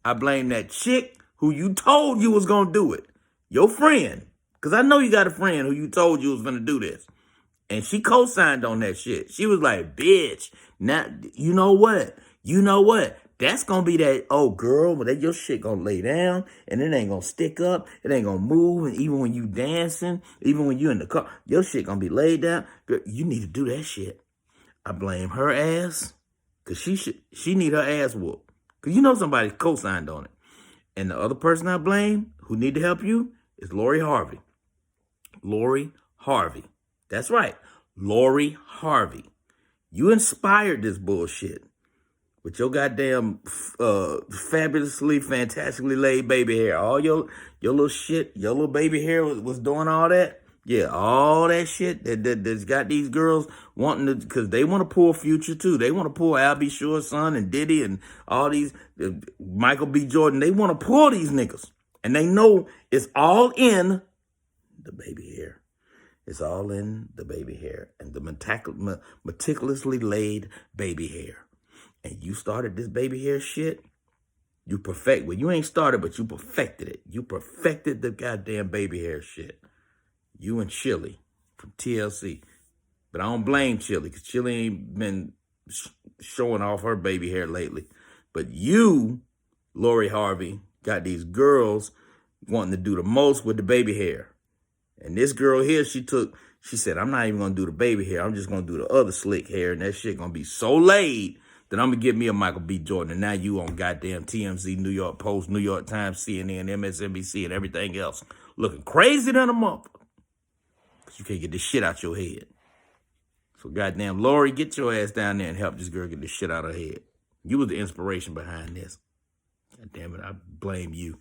I blame that chick who you told you was going to do it. Your friend. Because I know you got a friend who you told you was going to do this. And she co-signed on that shit. She was like, bitch, now, you know what? That's going to be that, oh, girl, but your shit going to lay down, and it ain't going to stick up. It ain't going to move. And even when you dancing, even when you in the car, your shit going to be laid down. Girl, you need to do that shit. I blame her ass, because she need her ass whooped. Because you know somebody co-signed on it. And the other person I blame who need to help you is Lori Harvey. Lori Harvey. That's right. Lori Harvey. You inspired this bullshit with your goddamn fabulously, fantastically laid baby hair. All your little shit, your little baby hair was doing all that. Yeah, all that shit that's got these girls wanting to, because they want to pull Future too. They want to pull Al B. Sure's son and Diddy and all these, Michael B. Jordan. They want to pull these niggas. And they know it's all in the baby hair. It's all in the baby hair and the meticulously laid baby hair. And you started this baby hair shit. Well, you ain't started, but you perfected it. You perfected the goddamn baby hair shit. You and Chili from TLC. But I don't blame Chili, because Chili ain't been showing off her baby hair lately. But you, Lori Harvey, got these girls wanting to do the most with the baby hair. And this girl here, she said, I'm not even going to do the baby hair. I'm just going to do the other slick hair. And that shit going to be so laid that I'm going to give me a Michael B. Jordan. And now you on goddamn TMZ, New York Post, New York Times, CNN, MSNBC, and everything else. Looking crazy than a motherfucker. Because you can't get this shit out your head. So goddamn, Lori, get your ass down there and help this girl get this shit out of her head. You was the inspiration behind this. God damn it, I blame you.